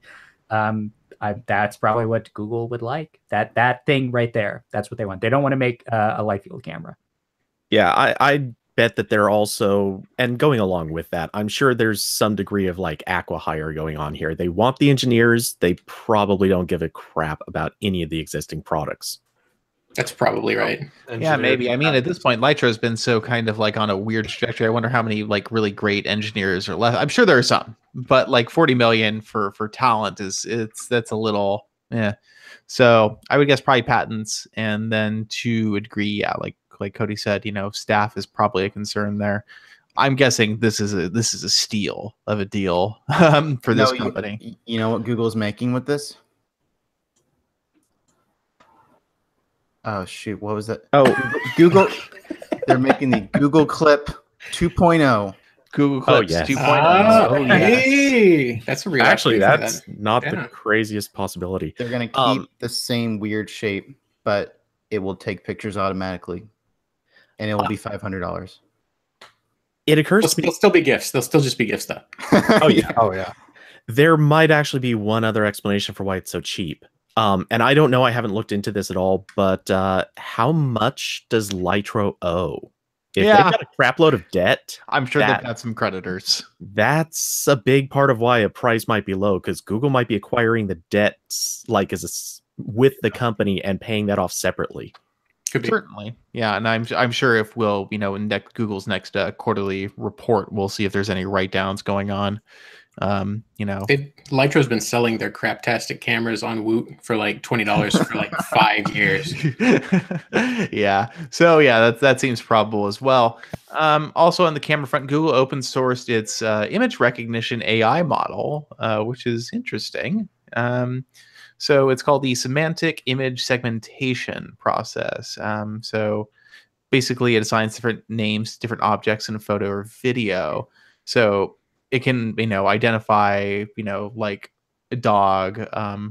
That's probably what Google would like. That thing right there. That's what they want. They don't want to make a light field camera. Yeah, I bet that they're also, and going along with that, I'm sure there's some degree of like acqui-hire going on here. They want the engineers. They probably don't give a crap about any of the existing products. That's probably right. Yeah, maybe. I mean, at this point, Lytro has been so kind of like on a weird trajectory. I wonder how many like really great engineers are left. I'm sure there are some, but like 40 million for talent that's a little, yeah. So I would guess probably patents, and then to a degree, yeah, like Cody said, you know, staff is probably a concern there. I'm guessing this is a steal of a deal for this company. You know what Google's making with this? Oh shoot, what was that? Oh, Google. They're making the Google Clip 2.0. Google Clips 2.0. Oh, yeah. That's a real. Actually, that's not the craziest possibility. They're going to keep the same weird shape, but it will take pictures automatically, and it will be $500. It occurs to me they'll still be gifts. They'll still just be gifts, though. Oh yeah. Oh yeah. There might actually be one other explanation for why it's so cheap. And I don't know, I haven't looked into this at all, but how much does Lytro owe? If they've got a crap load of debt, I'm sure they've got some creditors. That's a big part of why a price might be low, because Google might be acquiring the debts like with the company and paying that off separately. Could be. Certainly, yeah, and I'm sure if we'll, you know, in Google's next quarterly report, we'll see if there's any write downs going on. You know, Lytro's been selling their craptastic cameras on Woot for like $20 for like 5 years. Yeah, so yeah, that seems probable as well. Also on the camera front, Google open sourced its image recognition AI model, which is interesting. So it's called the semantic image segmentation process. So basically it assigns different names, different objects in a photo or video. So it can, you know, identify, you know, like a dog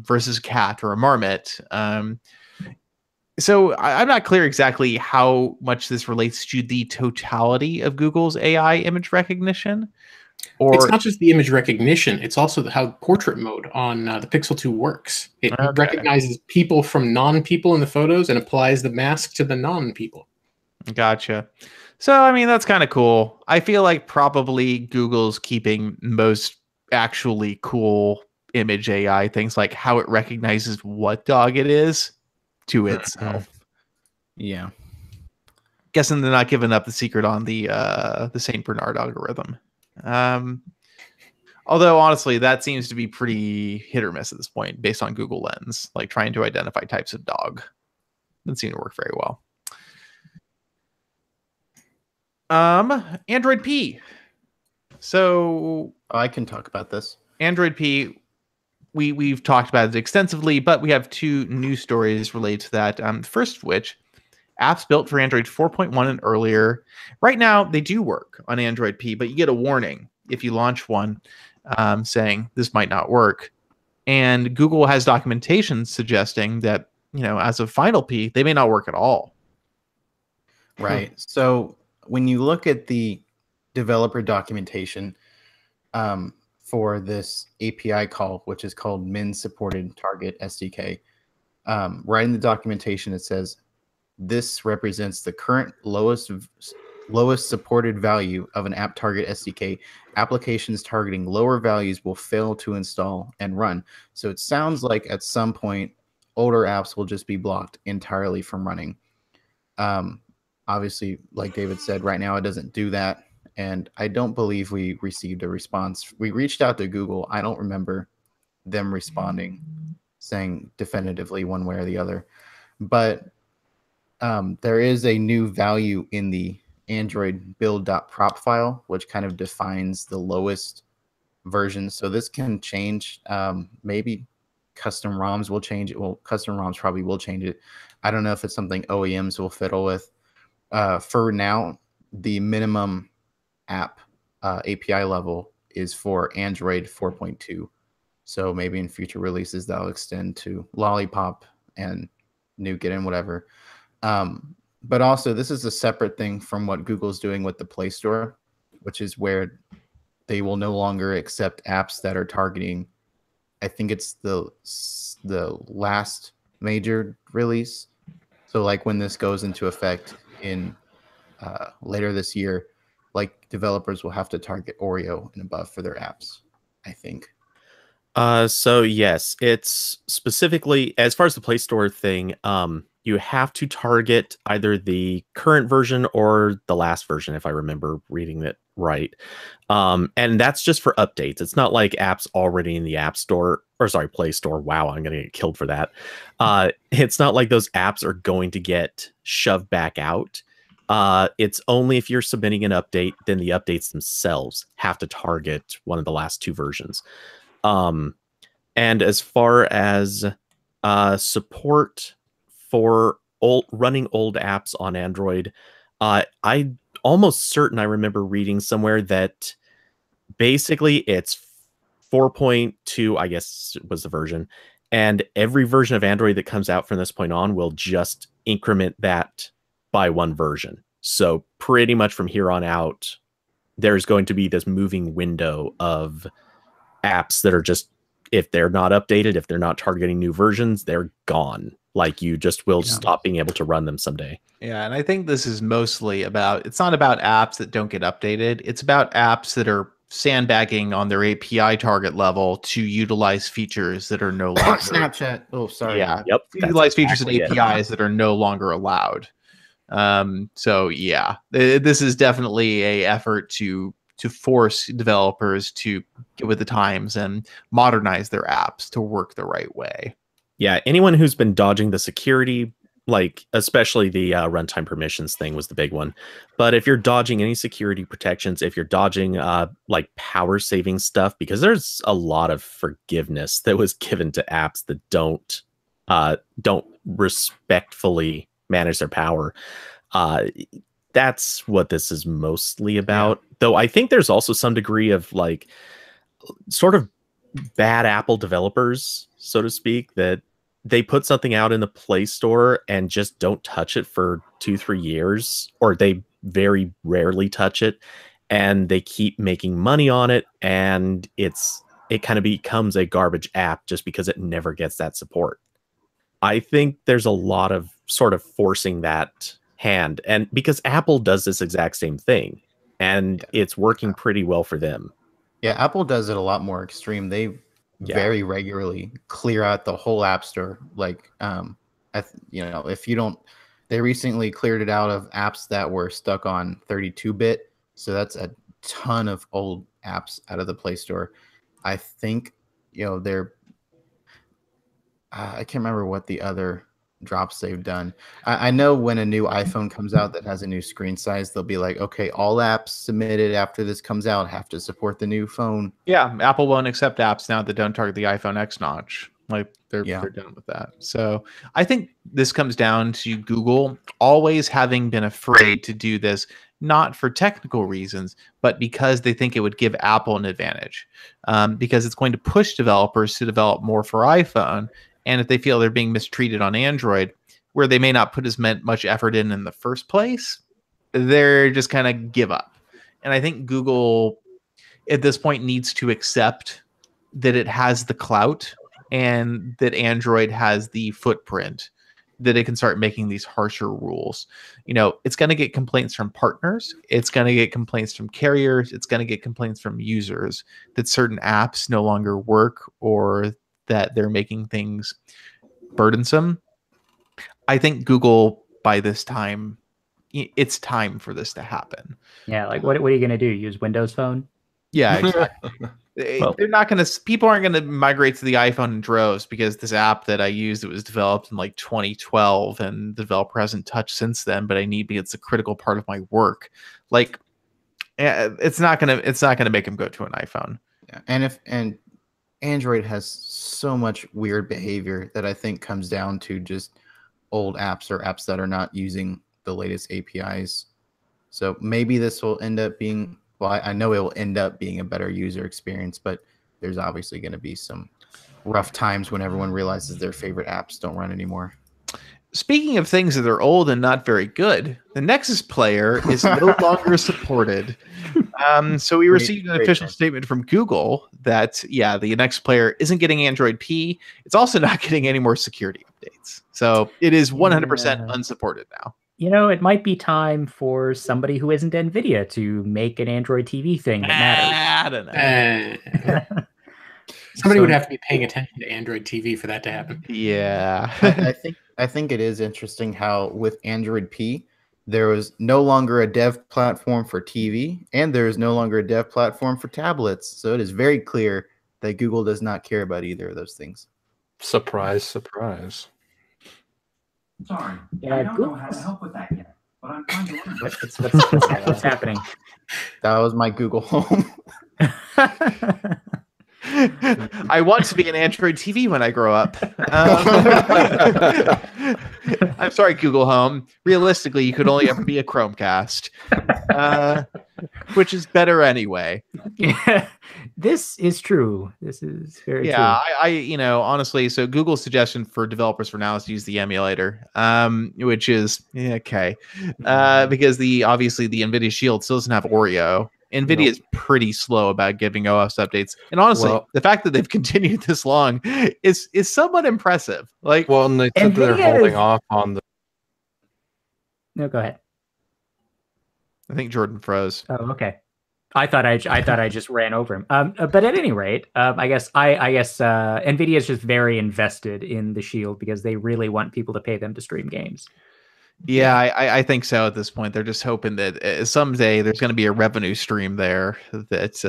versus a cat or a marmot. So I'm not clear exactly how much this relates to the totality of Google's AI image recognition. Or it's not just the image recognition; it's also how portrait mode on the Pixel 2 works. It recognizes people from non-people in the photos and applies the mask to the non-people. Gotcha. So, I mean, that's kind of cool. I feel like probably Google's keeping most actually cool image AI things, like how it recognizes what dog it is, to itself. Yeah. Guessing they're not giving up the secret on the St. Bernard algorithm. Although, honestly, that seems to be pretty hit or miss at this point, based on Google Lens, like trying to identify types of dog. Doesn't seem to work very well. Android P. So I can talk about this. Android P. We've talked about it extensively, but we have two news stories related to that. First of which, apps built for Android 4.1 and earlier. Right now, they do work on Android P, but you get a warning if you launch one saying this might not work. And Google has documentation suggesting that, you know, as of final P, they may not work at all. Right. So when you look at the developer documentation for this API call, which is called Min Supported Target SDK, right in the documentation, it says, this represents the current lowest supported value of an app target SDK. Applications targeting lower values will fail to install and run. So it sounds like at some point, older apps will just be blocked entirely from running. Obviously, like David said, right now it doesn't do that. And I don't believe we received a response. We reached out to Google. I don't remember them responding, saying definitively one way or the other. But there is a new value in the Android build.prop file, which kind of defines the lowest version. So this can change. Maybe custom ROMs will change it. Well, custom ROMs probably will change it. I don't know if it's something OEMs will fiddle with. For now, the minimum app API level is for Android 4.2. So maybe in future releases that'll extend to Lollipop and Nougat and whatever. But also, this is a separate thing from what Google's doing with the Play Store, which is where they will no longer accept apps that are targeting. I think it's the last major release. So like when this goes into effect in later this year, like developers will have to target Oreo and above for their apps, I think. So yes, it's specifically as far as the Play Store thing, you have to target either the current version or the last version, if I remember reading it right. And that's just for updates. It's not like apps already in the App Store, or sorry, Play Store. Wow, I'm gonna get killed for that. It's not like those apps are going to get shoved back out. It's only if you're submitting an update, then the updates themselves have to target one of the last two versions. And as far as support for running old apps on Android, I almost certain I remember reading somewhere that basically it's 4.2, I guess was the version, and every version of Android that comes out from this point on will just increment that by one version. So pretty much from here on out, there's going to be this moving window of apps that are just, if they're not updated, if they're not targeting new versions, they're gone. Like you just will stop being able to run them someday. Yeah, and I think this is mostly about, it's not about apps that don't get updated. It's about apps that are sandbagging on their API target level to utilize features that are no longer Snapchat. Oh, sorry. Yeah. Yep. Utilize features and APIs that are no longer allowed. So yeah, this is definitely a effort to force developers to get with the times and modernize their apps to work the right way. Yeah, anyone who's been dodging the security, like especially the runtime permissions thing was the big one. But if you're dodging any security protections, if you're dodging like power saving stuff, because there's a lot of forgiveness that was given to apps that don't respectfully manage their power. That's what this is mostly about. Yeah. Though I think there's also some degree of like sort of bad Apple developers, so to speak, that they put something out in the Play Store and just don't touch it for 2-3 years, or they very rarely touch it, and they keep making money on it, and it kind of becomes a garbage app just because it never gets that support. I think there's a lot of sort of forcing that hand, and because Apple does this exact same thing, and it's working pretty well for them. Yeah, Apple does it a lot more extreme. They very regularly clear out the whole app store. Like, if you don't, they recently cleared it out of apps that were stuck on 32-bit. So that's a ton of old apps out of the Play Store. I think, they're, I can't remember what the other drops they've done. I know when a new iPhone comes out that has a new screen size, they'll be like, okay, all apps submitted after this comes out have to support the new phone. Yeah, Apple won't accept apps now that don't target the iPhone X notch. Like they're done with that. So I think this comes down to Google always having been afraid to do this, not for technical reasons, but because they think it would give Apple an advantage, because it's going to push developers to develop more for iPhone. And if they feel they're being mistreated on Android, where they may not put as much effort in the first place, they're just kind of give up. And I think Google at this point needs to accept that it has the clout and that Android has the footprint that it can start making these harsher rules. It's going to get complaints from partners. It's going to get complaints from carriers. It's going to get complaints from users that certain apps no longer work or that they're making things burdensome. I think Google, by this time, it's time for this to happen. Yeah, like what are you going to do? Use Windows Phone? Yeah, exactly. Well, They're not going to. People aren't going to migrate to the iPhone in droves because this app that I used, it was developed in like 2012, and the developer hasn't touched since then. But I need because it's a critical part of my work. Like, it's not gonna make them go to an iPhone. Yeah. And Android has so much weird behavior that I think comes down to just old apps or apps that are not using the latest APIs. So maybe this will end up being, well, I know it will end up being a better user experience, but there's obviously going to be some rough times when everyone realizes their favorite apps don't run anymore. Speaking of things that are old and not very good, the Nexus player is no longer supported. So we received an official statement from Google that, yeah, the Nexus player isn't getting Android P. It's also not getting any more security updates. So it is 100% unsupported now. You know, it might be time for somebody who isn't NVIDIA to make an Android TV thing that matters. I don't know. Somebody would have to be paying attention to Android TV for that to happen. Yeah. I think it is interesting how with Android P, there was no longer a dev platform for TV, and there is no longer a dev platform for tablets. So it is very clear that Google does not care about either of those things. Surprise, surprise. Sorry, Yeah, I don't Google- know how to help with that yet, but I'm trying to learn. What's happening? That was my Google Home. I want to be an Android TV when I grow up. I'm sorry, Google Home. Realistically, you could only ever be a Chromecast, which is better anyway. Yeah, this is true. This is very true. Yeah, I honestly, so Google's suggestion for developers for now is to use the emulator, which is okay, because obviously the NVIDIA Shield still doesn't have Oreo. NVIDIA is pretty slow about giving OS updates, and honestly, the fact that they've continued this long is somewhat impressive. Like, well, and they said that they're holding off on the. No, go ahead. I think Jordan froze. Oh, okay. I thought I just ran over him. But at any rate, I guess NVIDIA is just very invested in the Shield because they really want people to pay them to stream games. Yeah, I think so at this point. They're just hoping that someday there's going to be a revenue stream there that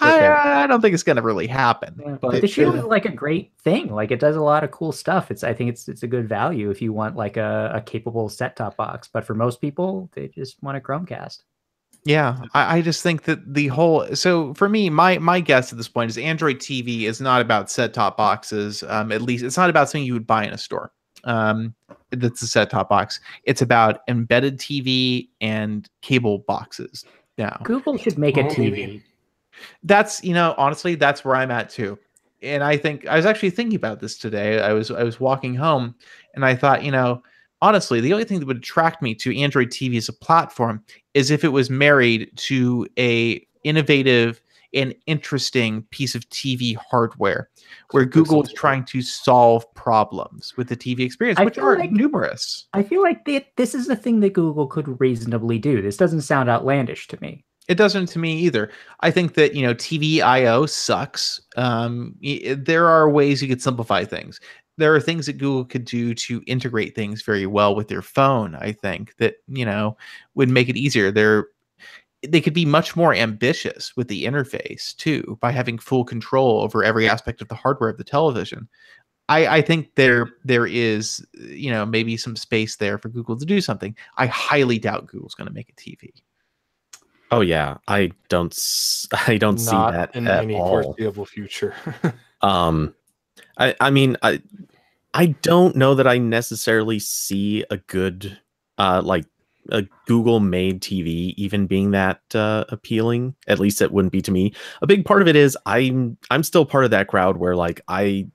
I don't think it's going to really happen. Yeah, but the Shield is like a great thing. Like it does a lot of cool stuff. I think it's a good value if you want like a capable set-top box. But for most people, they just want a Chromecast. Yeah, I just think that so for me, my guess at this point is Android TV is not about set-top boxes. At least it's not about something you would buy in a store. That's a set-top box. It's about embedded TV and cable boxes now. Google should make a TV. That's honestly, that's where I'm at too. And I think I was actually thinking about this today. I was walking home, and I thought, honestly, the only thing that would attract me to Android TV as a platform is if it was married to a innovative and interesting piece of TV hardware where Google is trying to solve problems with the TV experience, which are numerous. I feel like this is a thing that Google could reasonably do. This doesn't sound outlandish to me. It doesn't to me either. I think that, TV I/O sucks. There are ways you could simplify things. There are things that Google could do to integrate things very well with their phone, I think, that, would make it easier. They could be much more ambitious with the interface too, by having full control over every aspect of the hardware of the television. I think there is, maybe some space there for Google to do something. I highly doubt Google's going to make a TV. Oh yeah, I don't see that in at any all. foreseeable future. I mean, I don't know that I necessarily see a good like a Google made TV even being that appealing. At least it wouldn't be to me. A big part of it is I'm still part of that crowd where like I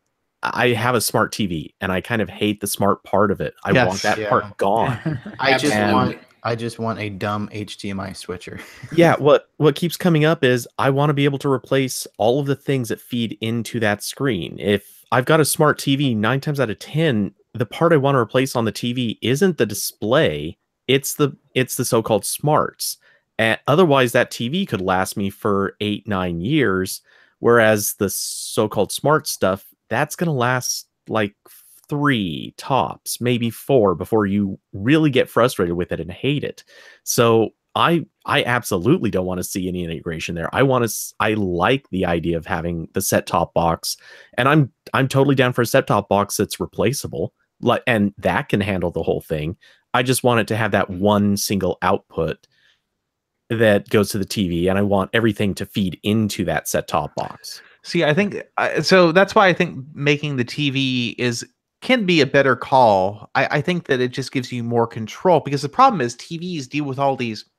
have a smart TV and I kind of hate the smart part of it. I want that part gone. I just want a dumb HDMI switcher. Yeah, what keeps coming up is I want to be able to replace all of the things that feed into that screen. If I've got a smart TV, 9 times out of 10, the part I want to replace on the TV isn't the display, it's the so-called smarts. And otherwise that TV could last me for 8-9 years, whereas the so-called smart stuff, that's going to last like 3 tops, maybe 4 before you really get frustrated with it and hate it. So I absolutely don't want to see any integration there. I like the idea of having the set-top box, and I'm totally down for a set-top box that's replaceable, and that can handle the whole thing. I just want it to have that one single output that goes to the TV, and I want everything to feed into that set-top box. See, I think so. That's why I think making the TV can be a better call. I think that it just gives you more control, because the problem is TVs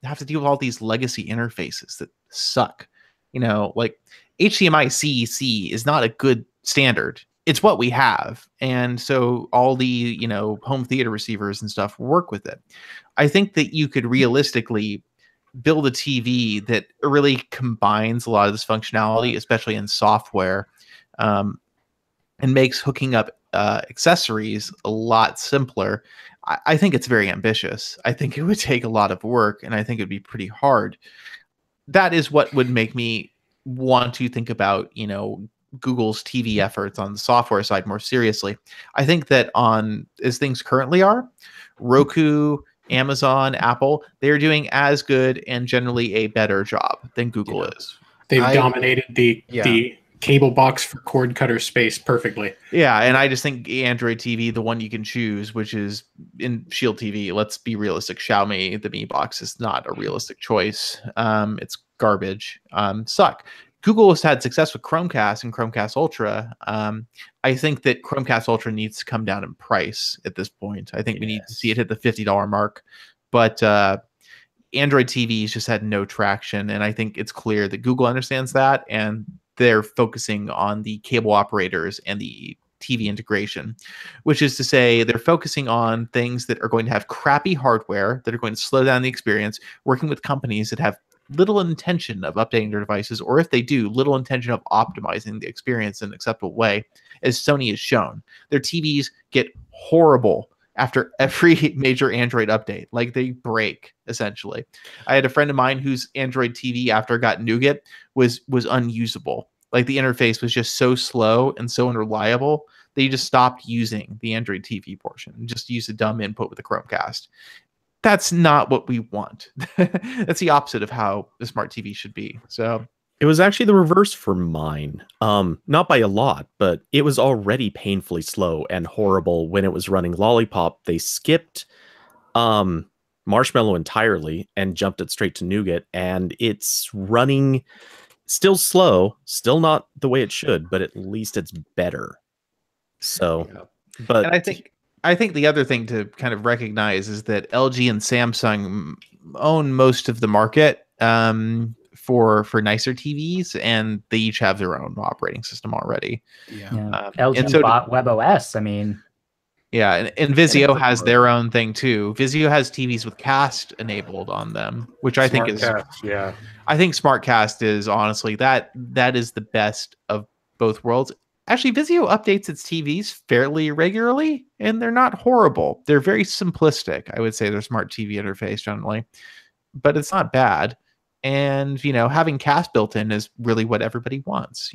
have to deal with all these legacy interfaces that suck. Like HDMI CEC is not a good standard. It's what we have, and so all the home theater receivers and stuff work with it. I think that you could realistically build a TV that really combines a lot of this functionality, especially in software, and makes hooking up accessories a lot simpler. I think it's very ambitious. I think it would take a lot of work, and I think it'd be pretty hard. That is what would make me want to think about, Google's TV efforts on the software side more seriously. I think that as things currently are, Roku, Amazon, Apple, they're doing as good and generally a better job than Google is. They've dominated the cable box for cord cutter space perfectly. Yeah, and I just think Android TV, the one you can choose, which is in Shield TV, let's be realistic, Xiaomi, the Mi Box is not a realistic choice. It's garbage. Suck. Google has had success with Chromecast and Chromecast Ultra. I think that Chromecast Ultra needs to come down in price at this point. I think we need to see it hit the $50 mark. But Android TVs just had no traction, and I think it's clear that Google understands that, and they're focusing on the cable operators and the TV integration, which is to say they're focusing on things that are going to have crappy hardware, that are going to slow down the experience, working with companies that have little intention of updating their devices, or if they do, little intention of optimizing the experience in an acceptable way, as Sony has shown. Their TVs get horrible after every major Android update. Like, they break, essentially. I had a friend of mine whose Android TV, after it got Nougat, was unusable. Like, the interface was just so slow and so unreliable that you just stopped using the Android TV portion and just used a dumb input with the Chromecast. That's not what we want. That's the opposite of how the smart TV should be. So it was actually the reverse for mine. Not by a lot, but it was already painfully slow and horrible when it was running Lollipop. They skipped Marshmallow entirely and jumped it straight to Nougat, and it's running still slow, still not the way it should, but at least it's better. So, but and I think the other thing to kind of recognize is that LG and Samsung own most of the market for nicer TVs, and they each have their own operating system already. LG bought WebOS. I mean, yeah, and Vizio has their own thing too. Vizio has TVs with Cast enabled on them, which I think is I think SmartCast is honestly that is the best of both worlds. Actually, Vizio updates its TVs fairly regularly, and they're not horrible. They're very simplistic, I would say, their smart TV interface generally, but it's not bad. And, having Cast built in is really what everybody wants,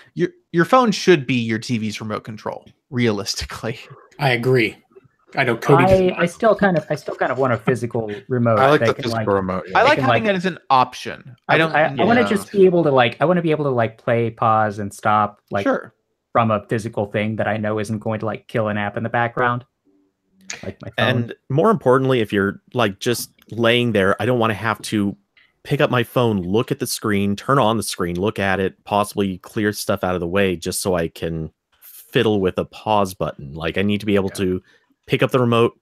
Your phone should be your TV's remote control, realistically. I agree. I know Cody. I still kind of want a physical remote. I like the physical remote. Yeah. I like having it as an option. I want to just be able to I want to be able to play, pause, and stop from a physical thing that I know isn't going to kill an app in the background. Like my phone. And more importantly, if you're just laying there, I don't want to have to pick up my phone, look at the screen, turn on the screen, look at it, possibly clear stuff out of the way just so I can fiddle with a pause button. I need to be able to pick up the remote,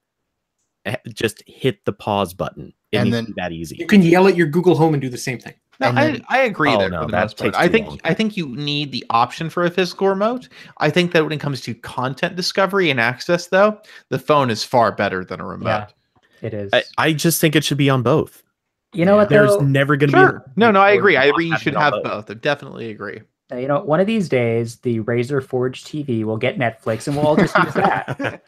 just hit the pause button. And then that easy. You can yell at your Google Home and do the same thing. No, I agree there. For the most part. I think you need the option for a physical remote. I think that when it comes to content discovery and access, though, the phone is far better than a remote. Yeah, it is. I just think it should be on both. You know what? There's never going to be. No, I agree. I agree. You should have both. I definitely agree. One of these days, the Razer Forge TV will get Netflix, and we'll all just use that.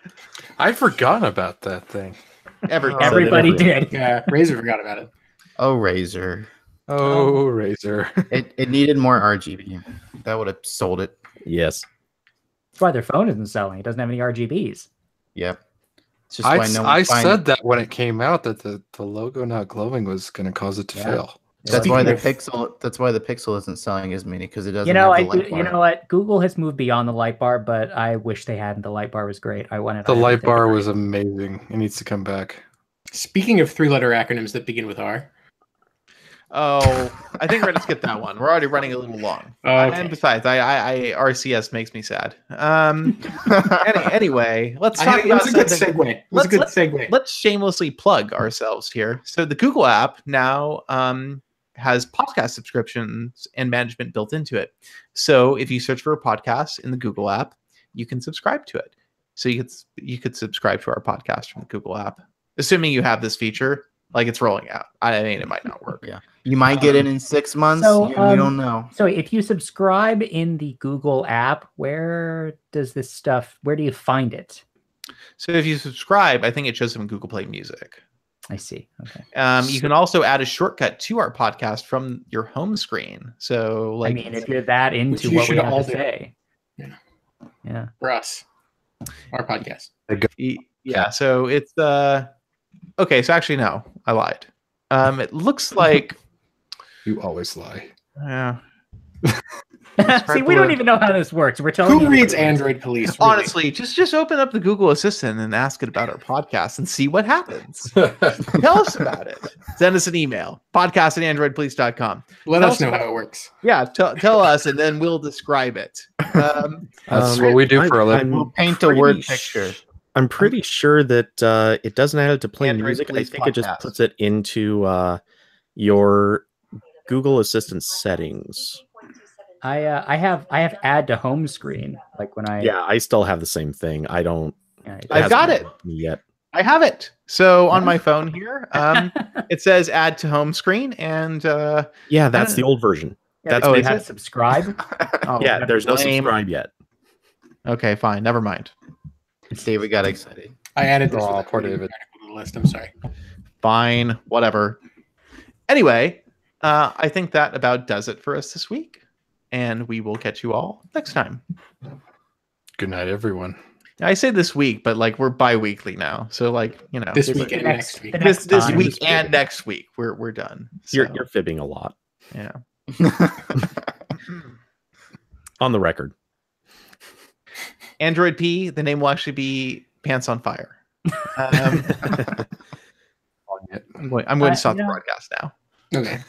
I forgot about that thing. Everybody did. Yeah, Razer forgot about it. Oh, Razer. Oh, Razer. It needed more RGB. That would have sold it. Yes. That's why their phone isn't selling. It doesn't have any RGBs. Yep. It's just why no one I said that when it came out that the logo not glowing was going to cause it to fail. That's why the Pixel. That's why the Pixel isn't selling as many, because it doesn't have the light bar. You know what? Google has moved beyond the light bar, but I wish they hadn't. The light bar was great. I wanted the light bar was amazing. It needs to come back. Speaking of 3-letter acronyms that begin with R. Oh, I think we're gonna skip that one. We're already running a little long. Okay. And besides, I RCS makes me sad. Anyway, let's talk about a good segue. It was a good segue. Let's shamelessly plug ourselves here. So the Google app now has podcast subscriptions and management built into it. So if you search for a podcast in the Google app, you can subscribe to it. So you could subscribe to our podcast from the Google app, assuming you have this feature. Like, it's rolling out. I mean, it might not work. Yeah, you might get it in 6 months. So, you don't know. So if you subscribe in the Google app, where do you find it? So if you subscribe, I think it shows up in Google Play Music. I see. Okay. You can also add a shortcut to our podcast from your home screen. So, like, I mean, if you're that into what we have to say, yeah, for us, our podcast. Yeah. So it's okay. So actually, no, I lied. It looks like you always lie. Yeah. See, we don't even know how this works. We're telling who reads Android Police. Really? Honestly, just open up the Google Assistant and ask it about our podcast and see what happens. Tell us about it. Send us an email, podcast@androidpolice.com. Let us know how it works. Yeah, tell us, and then we'll describe it. That's what we do for a living. We'll paint a word picture. I'm pretty sure that it doesn't add it to play Android music. I Police think it just podcast. puts it into your Google Assistant settings. I have add to home screen, like when I still have the same thing. I don't. I've got it yet. I have it. So on my phone here, it says add to home screen, and yeah, that's the old version. That's you have to subscribe. Yeah, there's no subscribe yet. Okay, fine, never mind. David got excited. I added this poor David to the list. I'm sorry. Fine, whatever. Anyway, I think that about does it for us this week. And we will catch you all next time. Good night, everyone. I say this week, but like we're bi-weekly now. So like, you know, this week and next week. This week and next week. We're done. So. You're fibbing a lot. Yeah. On the record. Android P, the name will actually be Pants on Fire. I'm going to stop the broadcast now. Okay.